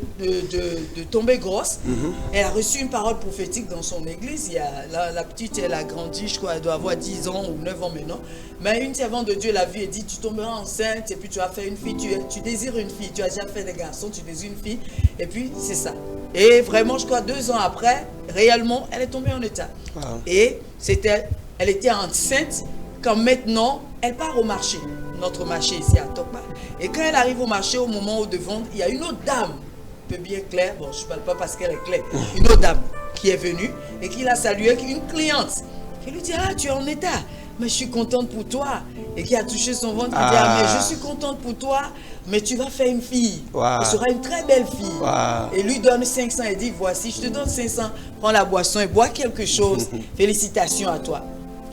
S2: tomber grosse, elle a reçu une parole prophétique dans son église. La petite, elle a grandi, je crois, elle doit avoir 10 ans ou 9 ans maintenant. Mais une servante de Dieu l'a vue et dit, tu tomberas enceinte et puis tu vas faire une fille. Tu désires une fille, tu as déjà fait des garçons, tu désires une fille. Et puis, c'est ça. Et vraiment, je crois, 2 ans après, réellement, elle est tombée en état. Et elle était enceinte quand maintenant, elle part au marché. Notre marché ici à Tokma. Et quand elle arrive au marché, au moment où de vendre, il y a une autre dame, un peu bien claire, bon je ne parle pas parce qu'elle est claire, une autre dame qui est venue et qui l'a saluée, une cliente, qui lui dit, ah tu es en état, mais je suis contente pour toi, et qui a touché son ventre, qui dit, ah mais je suis contente pour toi, mais tu vas faire une fille, elle sera une très belle fille, et lui donne 500 et dit, voici, je te donne 500, prends la boisson et bois quelque chose, félicitations à toi.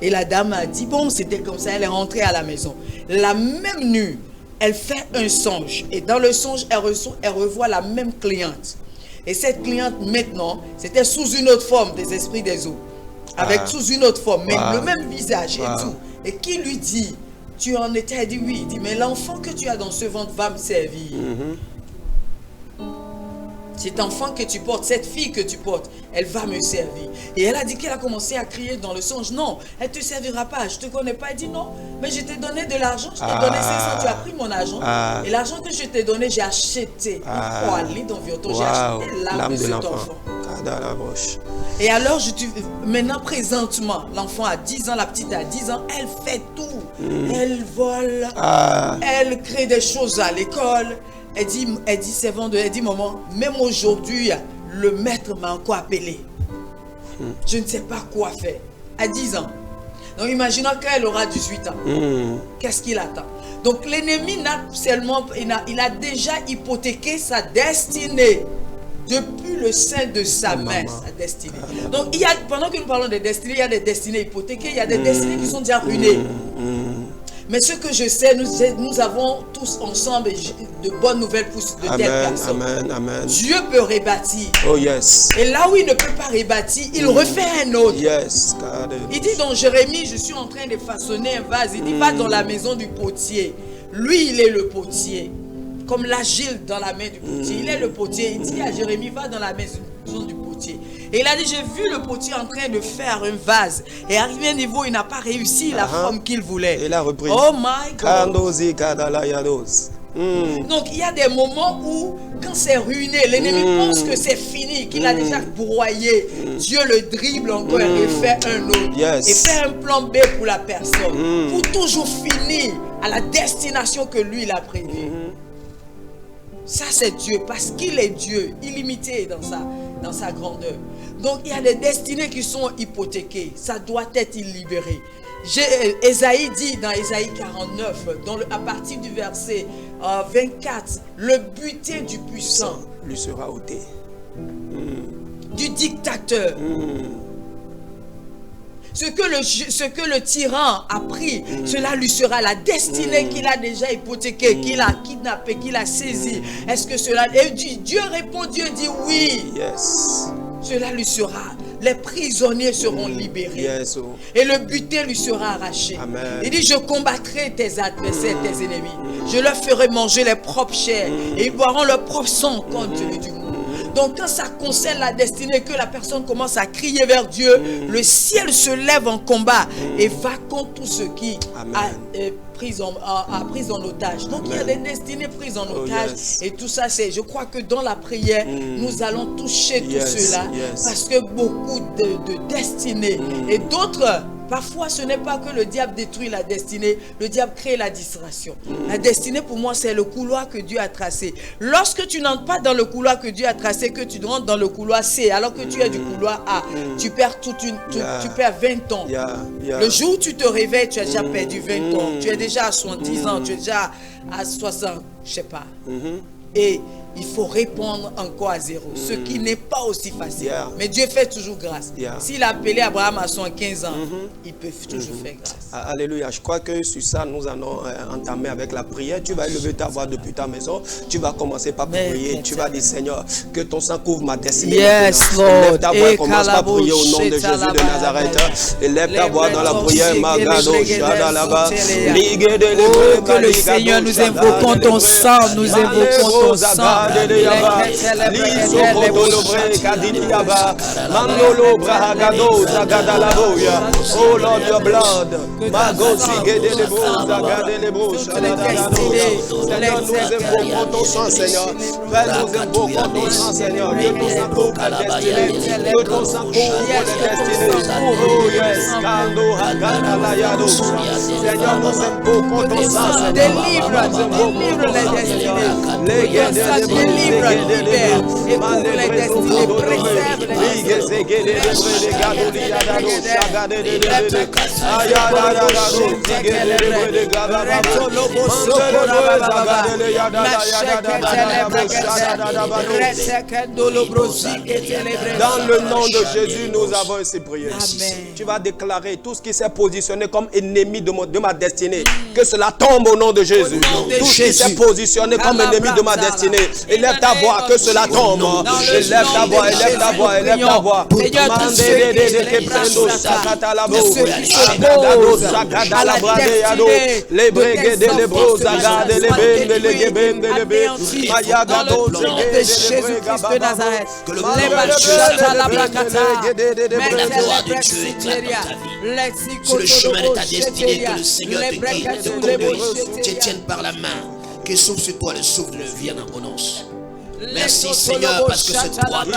S2: Et la dame a dit, bon, c'était comme ça, elle est rentrée à la maison. La même nuit, elle fait un songe. Et dans le songe, elle revoit la même cliente. Et cette cliente, maintenant, c'était sous une autre forme des esprits des eaux. Avec sous une autre forme, mais le même visage et tout. Et qui lui dit, tu en étais, elle dit oui. Il dit, mais l'enfant que tu as dans ce ventre va me servir. Cet enfant que tu portes, cette fille que tu portes, elle va me servir. Et elle a dit qu'elle a commencé à crier dans le songe, non, elle ne te servira pas, je ne te connais pas. Elle dit non, mais je t'ai donné de l'argent, je t'ai donné 500, tu as pris mon argent. Et l'argent que je t'ai donné, j'ai acheté une poêlée d'environ, j'ai acheté l'âme de cet enfant. Et alors, maintenant, présentement, l'enfant a 10 ans, la petite a 10 ans, elle fait tout. Elle vole, elle crée des choses à l'école. Elle dit, servante, elle dit, maman, même aujourd'hui, le maître m'a encore appelé. Je ne sais pas quoi faire. À 10 ans. Donc, imaginons qu'elle aura 18 ans. Qu'est-ce qu'il attend? Donc, l'ennemi n'a seulement, il a déjà hypothéqué sa destinée. Depuis le sein de sa mère, sa destinée. Donc, pendant que nous parlons des destinées, il y a des destinées hypothéquées, il y a des destinées qui sont déjà ruinées. Mais ce que je sais, nous avons tous ensemble de bonnes nouvelles pour de telles personnes.
S1: Amen.
S2: Dieu peut rebâtir.
S1: Oh yes.
S2: Et là où il ne peut pas rebâtir, il refait un autre.
S1: Yes.
S2: Il dit dans Jérémie, je suis en train de façonner un vase. Il dit, va dans la maison du potier. Lui, il est le potier. Comme l'agile dans la main du potier. Il est le potier. Il dit à Jérémie, va dans la maison du potier. Et il a dit, j'ai vu le potier en train de faire un vase. Et arrivé à un niveau, il n'a pas réussi la forme qu'il voulait.
S1: Il a repris.
S2: Oh my God. Donc il y a des moments où, quand c'est ruiné, l'ennemi pense que c'est fini, qu'il a déjà broyé. Dieu le dribble encore et fait un autre. Et fait un plan B pour la personne. Pour toujours finir à la destination que lui, il a prévue. Ça, c'est Dieu, parce qu'il est Dieu, illimité dans sa grandeur. Donc, il y a des destinées qui sont hypothéquées. Ça doit être libéré. Ésaïe dit dans Ésaïe 49, à partir du verset 24, le butin du puissant
S1: lui sera ôté.
S2: Du dictateur. Ce que le tyran a pris, cela lui sera la destinée qu'il a déjà hypothéquée, qu'il a kidnappée, qu'il a saisie. Est-ce que cela... Et Dieu répond, Dieu dit oui.
S1: Yes.
S2: Cela lui sera. Les prisonniers seront libérés.
S1: Yes.
S2: Et le butin lui sera arraché.
S1: Amen.
S2: Il dit, je combattrai tes adversaires, tes ennemis. Je leur ferai manger les propres chairs. Et ils boiront leur propre sang compte tenu du monde. Donc quand ça concerne la destinée, que la personne commence à crier vers Dieu, le ciel se lève en combat et va contre tout ce qui a pris en otage. Donc il y a des destinées prises en otage. Et tout ça, je crois que dans la prière, nous allons toucher tout cela. Parce que beaucoup de destinées et d'autres... Parfois, ce n'est pas que le diable détruit la destinée, le diable crée la distraction. La destinée, pour moi, c'est le couloir que Dieu a tracé. Lorsque tu n'entres pas dans le couloir que Dieu a tracé, que tu rentres dans le couloir C, alors que tu es du couloir A, tu perds tu perds 20 ans. Le jour où tu te réveilles, tu as déjà perdu 20 ans. Tu es déjà à 70 ans, tu es déjà à 60, je ne sais pas. Et il faut répondre encore à zéro. Ce qui n'est pas aussi facile. Mais Dieu fait toujours grâce. S'il a appelé Abraham à 115 ans, il peut toujours faire grâce.
S1: Alléluia. Je crois que sur ça, nous allons entamer avec la prière. Tu vas élever ta voix depuis ta maison. Tu vas commencer par prier. Tu vas dire, Seigneur, que ton sang couvre ma destinée.
S2: Yes, Lord.
S1: Lève ta voix et commence par prier au nom de Jésus de Nazareth. Et lève ta voix dans la prière.
S2: Oh, que le Seigneur, nous invoquons ton sang. Nous invoquons ton sang.
S1: Oh Lord, your blood. Seigneur, nous invoquons ton sang, Seigneur. Nous invoquons ton sang, Seigneur. Que ton sang couvre la destinée. Que ton sang couvre la destinée. Oh yes, Seigneur, nous invoquons ton sang, Seigneur.
S2: Délivre les destinées. Délivre, libère et couvre les destinées. Préserve les
S1: Dans le nom de Jésus, nous avons ainsi prié. Tu vas déclarer tout ce qui s'est positionné comme ennemi de ma destinée. Que cela tombe au nom de Jésus. Tout ce qui s'est positionné comme ennemi de ma destinée. Élève ta voix, que cela tombe. Élève ta voix, élève ta voix, élève ta voix.
S3: Sur le chemin de ta destinée, que le Seigneur te guide, te conduise, te tienne par la main, que souffle sur toi le souffle de vie en abondance. Merci Seigneur parce que c'est toi qui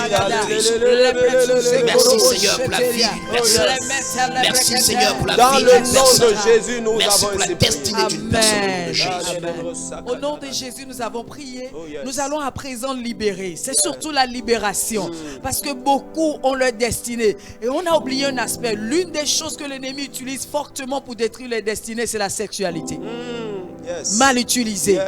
S3: merci Seigneur pour la vie d'une personne. Merci Seigneur pour la vie d'une personne.
S1: Jésus, nous
S3: merci
S1: avons
S3: pour la destinée d'une personne.
S2: Au nom de Jésus, nous avons prié. Nous allons à présent libérer. C'est surtout la libération. Parce que beaucoup ont leur destinée. Et on a oublié un aspect. L'une des choses que l'ennemi utilise fortement pour détruire les destinées, c'est la sexualité. Mal utilisée.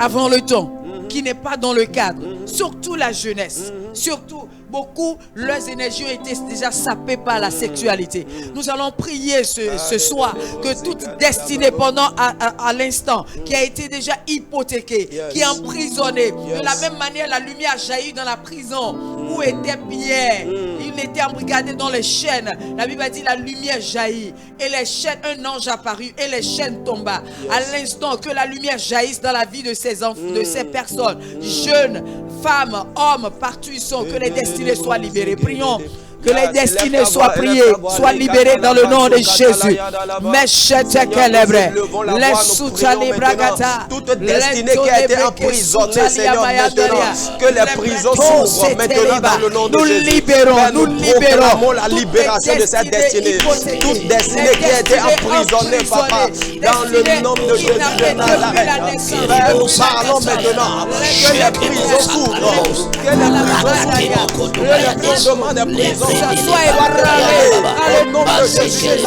S2: Avant le temps. Qui n'est pas dans le cadre, surtout la jeunesse, surtout beaucoup, leurs énergies ont été déjà sapées par la sexualité. Nous allons prier ce soir que toute destinée pendant à l'instant qui a été déjà hypothéquée, qui est emprisonnée, de la même manière la lumière jaillit dans la prison où était Pierre. Il était embrigadé dans les chaînes. La Bible a dit la lumière jaillit et les chaînes, un ange apparut et les chaînes tomba. À l'instant que la lumière jaillisse dans la vie de ces enfants, de ces personnes, jeunes, femmes, hommes, partout ils sont, que les destinées soient libérées. Prions. Que les destinées soient priées, soient libérées dans le nom de Jésus.
S1: Toute destinée qui a été emprisonnée, Seigneur, maintenant, que les prisons s'ouvrent maintenant dans le nom de Jésus.
S2: Nous libérons
S1: la libération de cette destinée. Toute destinée qui a été emprisonnée, Papa, dans le nom de Jésus de Nazareth. Nous parlons maintenant que les prisons s'ouvrent, que les fondements des prisons
S2: soit ébranlé au nom de Jésus de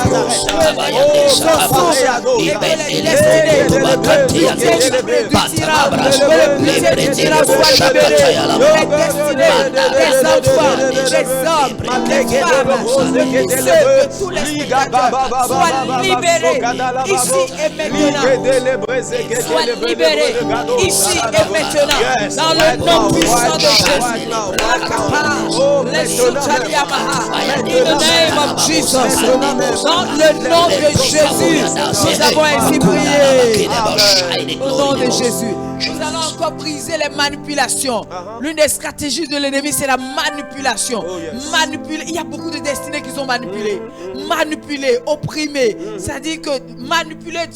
S2: ici et maintenant, dans le nom puissant de Jésus. In the name of Jesus, dans le nom de Jésus, nous avons ainsi prié. Au nom de Jésus. Nous allons encore briser les manipulations. L'une des stratégies de l'ennemi, c'est la manipulation. Manipuler. Il y a beaucoup de destinées qui sont manipulées. Manipulées, opprimées. C'est-à-dire que manipuler,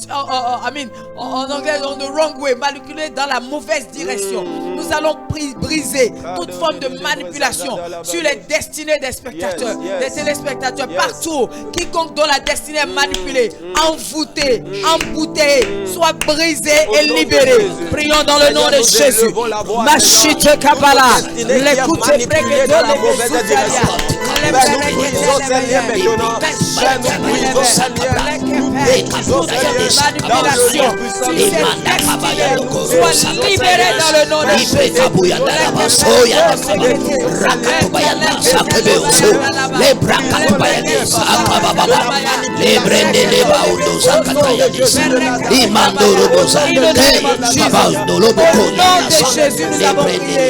S2: en anglais, on the wrong way, manipuler dans la mauvaise direction. Nous allons briser toute forme de manipulation sur les destinées des spectateurs, des téléspectateurs, partout. Quiconque dont la destinée est manipulée, envoûtée, embouteillée, soit brisée et libérée. Prions dans le nom de Jésus. Machite Kabbalah. L'écoute est préguée de la mauvaise direction. Sois libéré dans le nom de Jésus. Jésus, nous avons prié.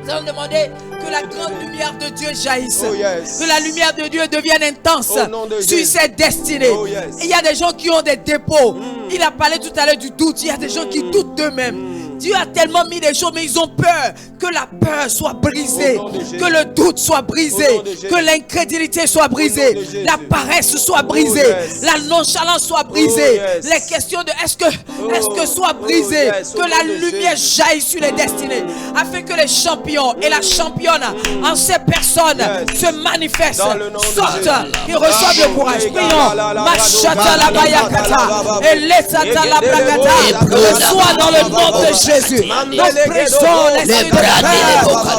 S2: Nous allons demander que la grande lumière de Dieu jaillisse. Que la lumière de Dieu devienne intense sur cette destinée. Et il y a des gens qui ont des dépôts. Il a parlé tout à l'heure du doute. Il y a des gens qui doutent d'eux-mêmes. Dieu a tellement mis des choses, mais ils ont peur que la peur soit brisée, que le doute soit brisé, que l'incrédulité soit brisée, la paresse soit brisée, la nonchalance soit brisée, les questions de est-ce que soit brisées, que la lumière jaillisse sur les destinées, afin que les champions et la championne en ces personnes se manifestent, sortent et reçoivent le courage. Prions. Machata la bayakata et l'etata la bragata, soit dans le nom de Jésus. Nous pressons l'esprit de peur,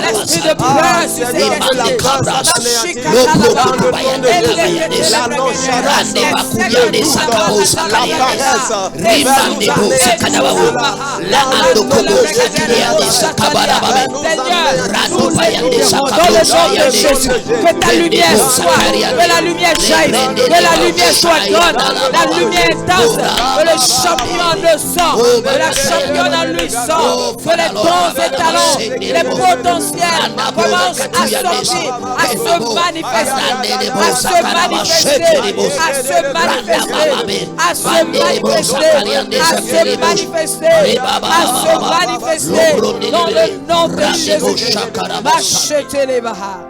S2: l'esprit de peur sur ces destinées. Que ta lumière soit, que la lumière jaillisse, que la lumière soit grande, la lumière intense, que le champion le sent, que la championne en lui sent. Que les dons et talents, les potentiels commencent à sortir, à se manifester, à se manifester, à se manifester, à se manifester, à se manifester, à se manifester dans le nom de Jésus. Machetez les bahas.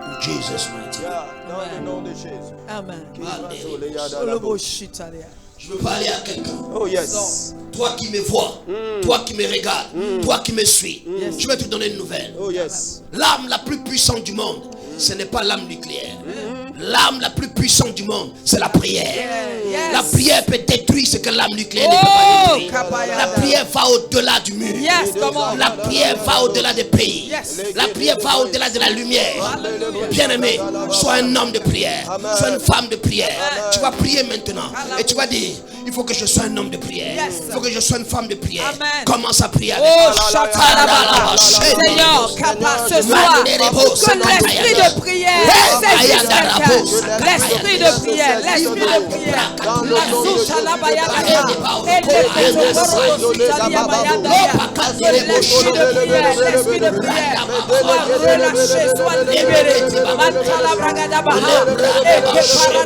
S1: Dans le nom de Jésus.
S2: Amen.
S4: Je veux parler à quelqu'un.
S1: Oh yes.
S4: Toi qui me vois, toi qui me regardes, toi qui me suis, je vais te donner une nouvelle.
S1: Oh yes.
S4: L'arme la plus puissante du monde, ce n'est pas l'arme nucléaire. L'arme la plus puissante du monde, c'est la prière. La prière peut détruire ce que l'arme nucléaire ne peut pas détruire. La prière va au-delà du mur. La prière va au-delà des pays. La prière va au-delà de la lumière. Bien-aimé, sois un homme de prière. Sois une femme de prière. Tu vas prier maintenant. Et tu vas dire, il faut que je sois un homme de prière. Il faut que je sois une femme de prière. Commence à prier avec moi.
S2: Seigneur, ce soir, que l'esprit de prière saisisse quelqu'un. L'esprit de prière, l'esprit de prière. La souche à la bayana. Et l'esprit de prière, l'esprit de prière. Soit relâché, soit libéré. Mantala bragada baha. Et que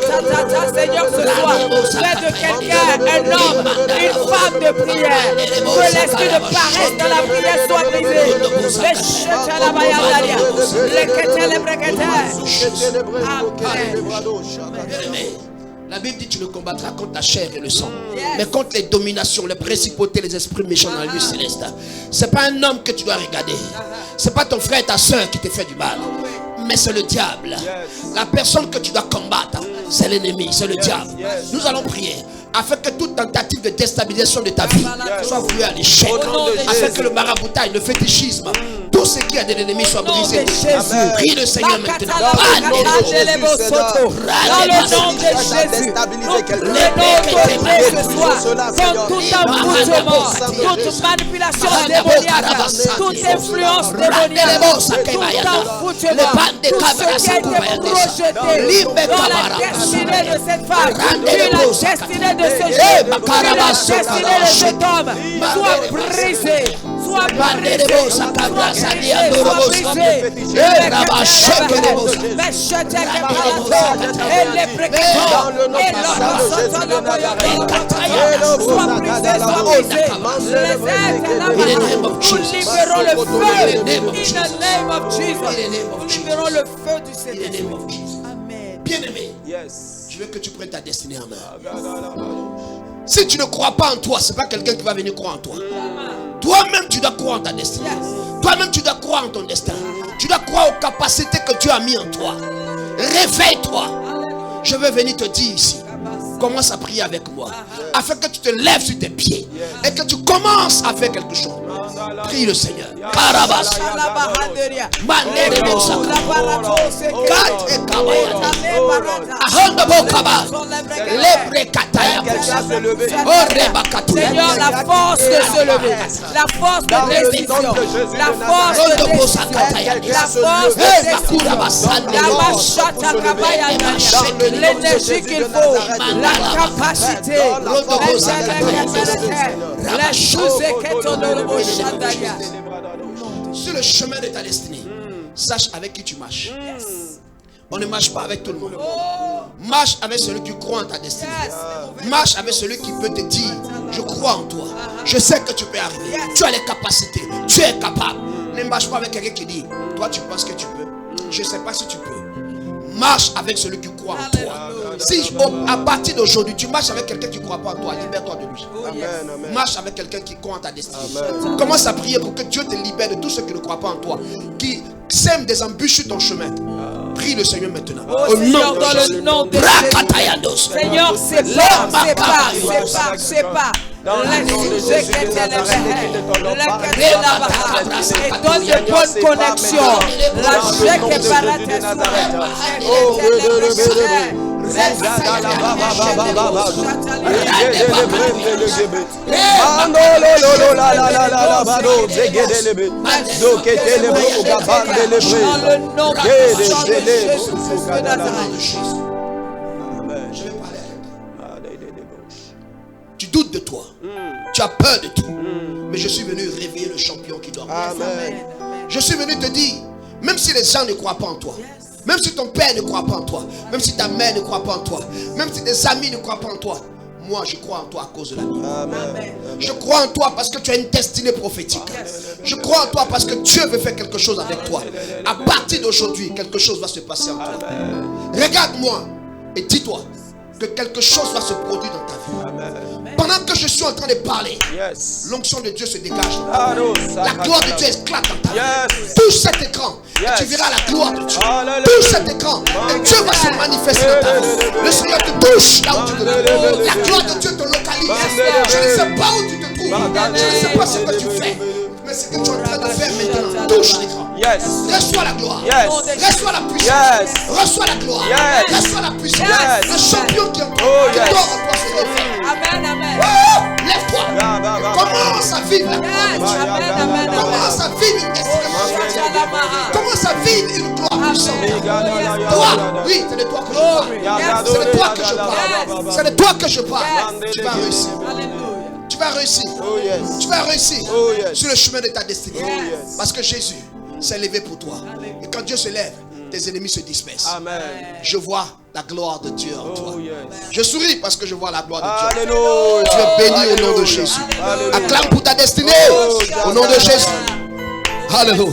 S2: paratata, Seigneur, ce soir, fais de quelqu'un un homme, une femme de prière. Que l'esprit de paresse dans la prière soit brisé. Les chutes à la bayana. Les quêtes, les breguettes.
S4: La Bible dit que tu ne combattras contre la chair et le sang, mais contre les dominations, les principautés, les esprits méchants dans la vie céleste. C'est pas un homme que tu dois regarder. C'est pas ton frère et ta soeur qui te fait du mal, mais c'est le diable. La personne que tu dois combattre, c'est l'ennemi, c'est le diable. Nous allons prier afin que toute tentative de déstabilisation de ta vie soit vouée à l'échec, afin que le maraboutage, le fétichisme, tout ce qui a de l'ennemi soit brisé. Prie le Seigneur maintenant.
S2: Dans le nom de Jésus, nous prenons ce soir comme tout envoûtement, toute manipulation démoniaque, toute influence démoniaque, tout envoûtement, tout ce qui a été projeté dans la destinée de cette femme, dans la destinée de ce jeune, dans la destinée de cet homme, soit brisé, soit brisé, soit brisé, soit brisé. Nous libérons le feu. In the name of Jesus. Nous libérons le feu du Seigneur. Amen.
S4: Bien-aimé, je veux que tu prennes ta destinée en main. Si tu ne crois pas en toi, ce n'est pas quelqu'un qui va venir croire en toi. Toi-même, tu dois croire en ta destinée. Toi-même, tu dois croire en ton destin. Tu dois croire aux capacités que Dieu a mis en toi. Réveille-toi. Je veux venir te dire ici. Commence à prier avec moi, afin que tu te lèves sur tes pieds et que tu commences à faire quelque chose. Prie le Seigneur. Karabas.
S2: Seigneur, la force de se lever, la force de décision, la force de décision, la force de décision, l'énergie qu'il faut, la capacité,
S4: sur le chemin de ta destinée, sache avec qui tu marches. On ne marche pas avec tout le monde. Marche avec celui qui croit en ta destinée. Marche avec celui qui peut te dire, je crois en toi. Je sais que tu peux arriver. Tu as les capacités. Tu es capable. Ne marche pas avec quelqu'un qui dit, toi tu penses que tu peux. Je ne sais pas si tu peux. Marche avec celui qui croit en toi. Si à partir d'aujourd'hui, tu marches avec quelqu'un qui ne croit pas en toi, libère-toi de lui. Marche avec quelqu'un qui croit en ta destinée. Commence à prier pour que Dieu te libère de tous ceux qui ne croient pas en toi, qui sèment des embûches sur ton chemin. Prie le Seigneur maintenant.
S2: Au nom dans le nom de Jésus. Seigneur, sépare. Et donne de bonnes connexions. La chèque est
S4: tu doutes de toi. Tu as peur de tout. Mais je suis venu réveiller le champion qui dort. Je suis venu te dire, même si les gens ne croient pas en toi, même si ton père ne croit pas en toi, même si ta mère ne croit pas en toi, même si tes amis ne croient pas en toi, moi je crois en toi à cause de la Bible. Je crois en toi parce que tu as une destinée prophétique. Je crois en toi parce que Dieu veut faire quelque chose avec toi. À partir d'aujourd'hui, quelque chose va se passer en toi. Regarde-moi et dis-toi que quelque chose va se produire dans ta vie. Pendant que je suis en train de parler, l'onction de Dieu se dégage. La gloire de Dieu éclate dans ta vie. Touche cet écran et tu verras la gloire de Dieu. Touche cet écran et Dieu va se manifester dans ta vie. Le Seigneur te touche là où tu te trouves. La gloire de Dieu te localise. Je ne sais pas où tu te trouves. Je ne sais pas ce que tu fais. Mais ce que tu es en train de faire maintenant, touche l'écran. Reçois la gloire. Reçois la puissance. Reçois la gloire. Reçois la puissance. Le champion qui dort en toi se réveille.
S2: Amen, amen.
S4: Lève-toi. Commence à vivre la gloire. Commence à vivre une destinée. Commence à vivre une gloire puissante. Toi, oui, c'est de toi que je parle. C'est de toi que je parle. C'est de toi que je parle. Tu vas réussir. Tu vas réussir. Tu vas réussir sur le chemin de ta destinée. Parce que Jésus s'est levé pour toi. Et quand Dieu se lève, tes ennemis se dispersent. Je vois la gloire de Dieu en toi. Je souris parce que je vois la gloire de Dieu. Tu es béni au nom de Jésus. Acclame pour ta destinée au nom de Jésus. Alléluia.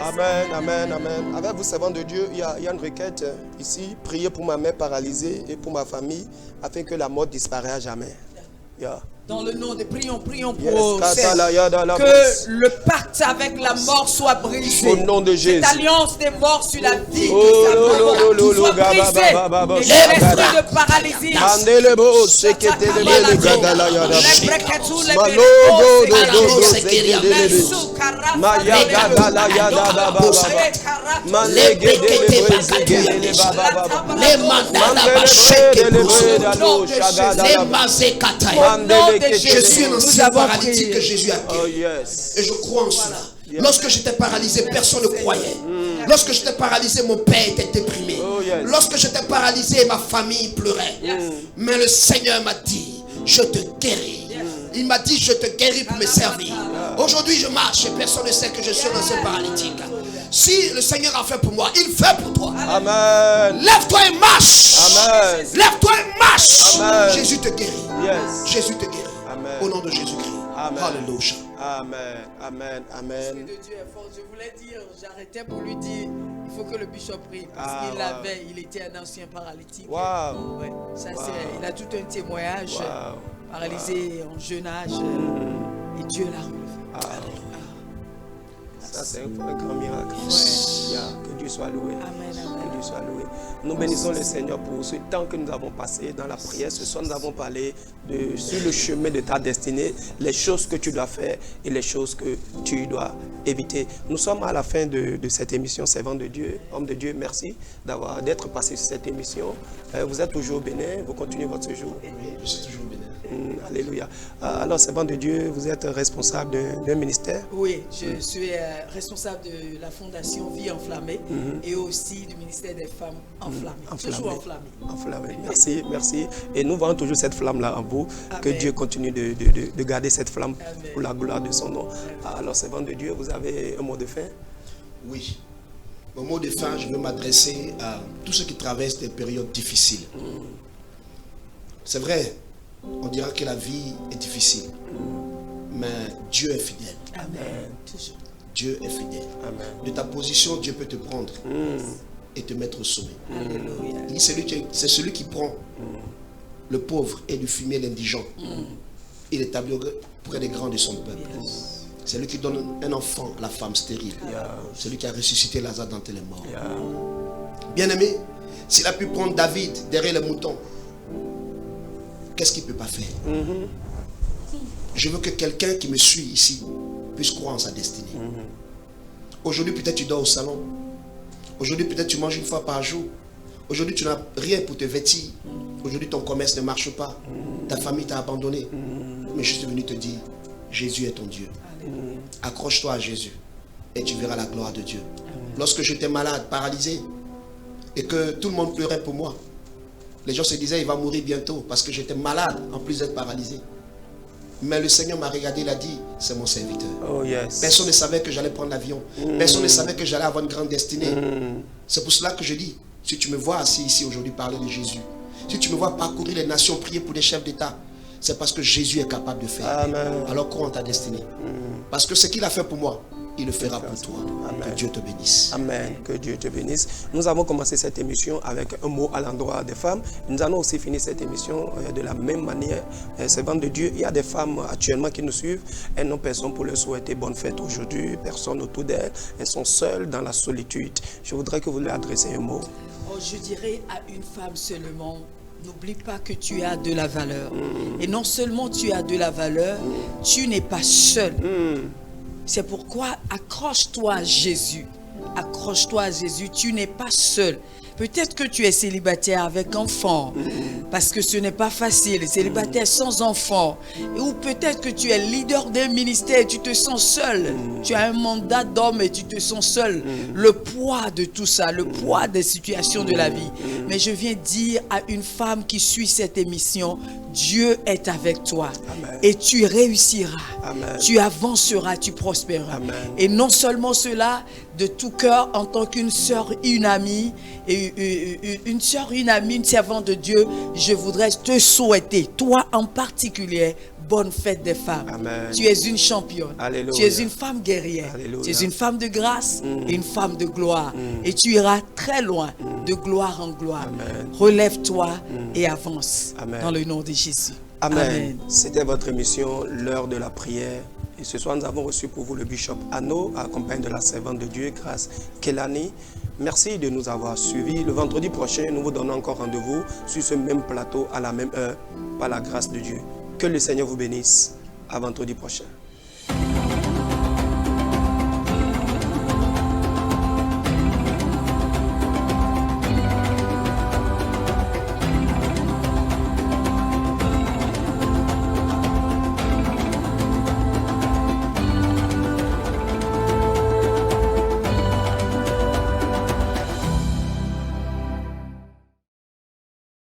S1: Amen, amen, amen. Avec vous, servants de Dieu, il y a une requête ici. Priez pour ma mère paralysée et pour ma famille afin que la mort disparaisse à jamais.
S2: Dans le nom de prions pour que le pacte avec la mort soit brisé.
S1: Au nom de Jésus.
S2: Cette alliance des morts sur la vie soit brisée. Et l'esprit de paralysie.
S4: Je suis un ancien paralytique que Jésus a guéri. Et je crois en cela. Lorsque j'étais paralysé, personne ne croyait. Lorsque j'étais paralysé, mon père était déprimé. Lorsque j'étais paralysé, ma famille pleurait. Mais le Seigneur m'a dit, je te guéris. Il m'a dit, je te guéris pour me servir. Aujourd'hui, je marche et personne ne sait que je suis un ancien paralytique. Si le Seigneur a fait pour moi, il fait pour toi.
S1: Amen.
S4: Lève-toi et marche.
S1: Amen.
S4: Lève-toi et marche.
S1: Amen.
S4: Jésus te guérit. Jésus te guérit.
S1: Amen.
S4: Au nom de Jésus-Christ. Alléluia.
S1: Amen. Amen. Amen.
S2: L'Esprit de Dieu est fort. Je voulais dire, j'arrêtais pour lui dire, il faut que le bishop prie. Parce il était un ancien paralytique.
S1: Wow.
S2: Ouais, ça, il a tout un témoignage. Paralysé en jeune âge. Et Dieu l'a relevé. Alléluia.
S1: Ça, c'est un grand miracle. Que Dieu soit loué.
S2: Amen,
S1: Que Dieu soit loué. Nous bénissons le Seigneur pour ce temps que nous avons passé dans la prière. Ce soir, nous avons parlé sur le chemin de ta destinée, les choses que tu dois faire et les choses que tu dois éviter. Nous sommes à la fin de cette émission, servant de Dieu, homme de Dieu. Merci d'être passé sur cette émission. Vous êtes toujours bénin, vous continuez votre séjour.
S3: Oui, je suis toujours bénin.
S1: Alléluia. Alors, servant de Dieu, vous êtes responsable d'un ministère?
S2: Oui, je suis responsable de la fondation Vie Enflammée et aussi du ministère des femmes enflammées. Toujours enflammée.
S1: Enflammée. Merci, merci. Et nous voyons toujours cette flamme-là en vous.
S2: Amen.
S1: Que Dieu continue de garder cette flamme
S2: Amen.
S1: pour la gloire de son nom. Alors, servant de Dieu, vous avez un mot de fin?
S3: Oui. Mon mot de fin, je veux m'adresser à tous ceux qui traversent des périodes difficiles. C'est vrai, on dira que la vie est difficile. Mais Dieu est fidèle.
S2: Amen. Toujours.
S3: Dieu est fidèle.
S1: Amen.
S3: De ta position, Dieu peut te prendre et te mettre au sommet.
S2: Alléluia.
S3: Il dit, c'est celui qui prend le pauvre et lui fumier l'indigent. Il établit auprès des grands de son peuple. C'est lui qui donne un enfant à la femme stérile. C'est lui qui a ressuscité Lazare d'entre les morts. Bien-aimé, s'il a pu prendre David derrière les moutons, qu'est-ce qu'il ne peut pas faire? Je veux que quelqu'un qui me suit ici puisse croire en sa destinée. Aujourd'hui, peut-être tu dors au salon. Aujourd'hui, peut-être tu manges une fois par jour. Aujourd'hui, tu n'as rien pour te vêtir. Aujourd'hui, ton commerce ne marche pas. Ta famille t'a abandonné. Mais je suis venu te dire, Jésus est ton Dieu. Accroche-toi à Jésus et tu verras la gloire de Dieu. Lorsque j'étais malade, paralysé, et que tout le monde pleurait pour moi, les gens se disaient, il va mourir bientôt parce que j'étais malade en plus d'être paralysé. Mais le Seigneur m'a regardé, il a dit, c'est mon serviteur.
S1: Oh, yes.
S3: Personne ne savait que j'allais prendre l'avion. Personne ne savait que j'allais avoir une grande destinée. C'est pour cela que je dis, si tu me vois assis ici aujourd'hui parler de Jésus, si tu me vois parcourir les nations, prier pour des chefs d'État, c'est parce que Jésus est capable de faire.
S1: Amen.
S3: Alors crois en ta destinée. Parce que ce qu'il a fait pour moi, il le fera pour toi.
S1: Amen.
S3: Que Dieu te bénisse.
S1: Amen. Que Dieu te bénisse. Nous avons commencé cette émission avec un mot à l'endroit des femmes. Nous allons aussi finir cette émission de la même manière. Servant de Dieu, il y a des femmes actuellement qui nous suivent. Elles n'ont personne pour leur souhaiter bonne fête aujourd'hui. Personne autour d'elles. Elles sont seules dans la solitude. Je voudrais que vous leur adressiez un mot.
S2: Oh, je dirais à une femme seulement, n'oublie pas que tu as de la valeur. Et non seulement tu as de la valeur, tu n'es pas seul. C'est pourquoi accroche-toi à Jésus. Accroche-toi à Jésus, tu n'es pas seul. Peut-être que tu es célibataire avec enfant, parce que ce n'est pas facile, célibataire sans enfant. Ou peut-être que tu es leader d'un ministère et tu te sens seul. Tu as un mandat d'homme et tu te sens seul. Le poids de tout ça, le poids des situations de la vie. Mais je viens dire à une femme qui suit cette émission, Dieu est avec toi.
S1: Amen.
S2: Et tu réussiras.
S1: Amen.
S2: Tu avanceras, tu prospéreras.
S1: Amen.
S2: Et non seulement cela, de tout cœur, en tant qu'une sœur, une amie, une sœur, une amie, une servante de Dieu, je voudrais te souhaiter, toi en particulier, bonne fête des femmes.
S1: Amen.
S2: Tu es une championne.
S1: Alléluia.
S2: Tu es une femme guerrière.
S1: Alléluia.
S2: Tu es une femme de grâce et une femme de gloire. Et tu iras très loin, de gloire en gloire.
S1: Amen.
S2: Relève-toi et avance.
S1: Amen.
S2: Dans le nom de Jésus.
S1: Amen. C'était votre émission, l'heure de la prière. Et ce soir, nous avons reçu pour vous le bishop Anno, accompagné de la servante de Dieu, Grâce Kelani. Merci de nous avoir suivis. Le vendredi prochain, nous vous donnons encore rendez-vous sur ce même plateau à la même heure, par la grâce de Dieu. Que le Seigneur vous bénisse. À vendredi prochain.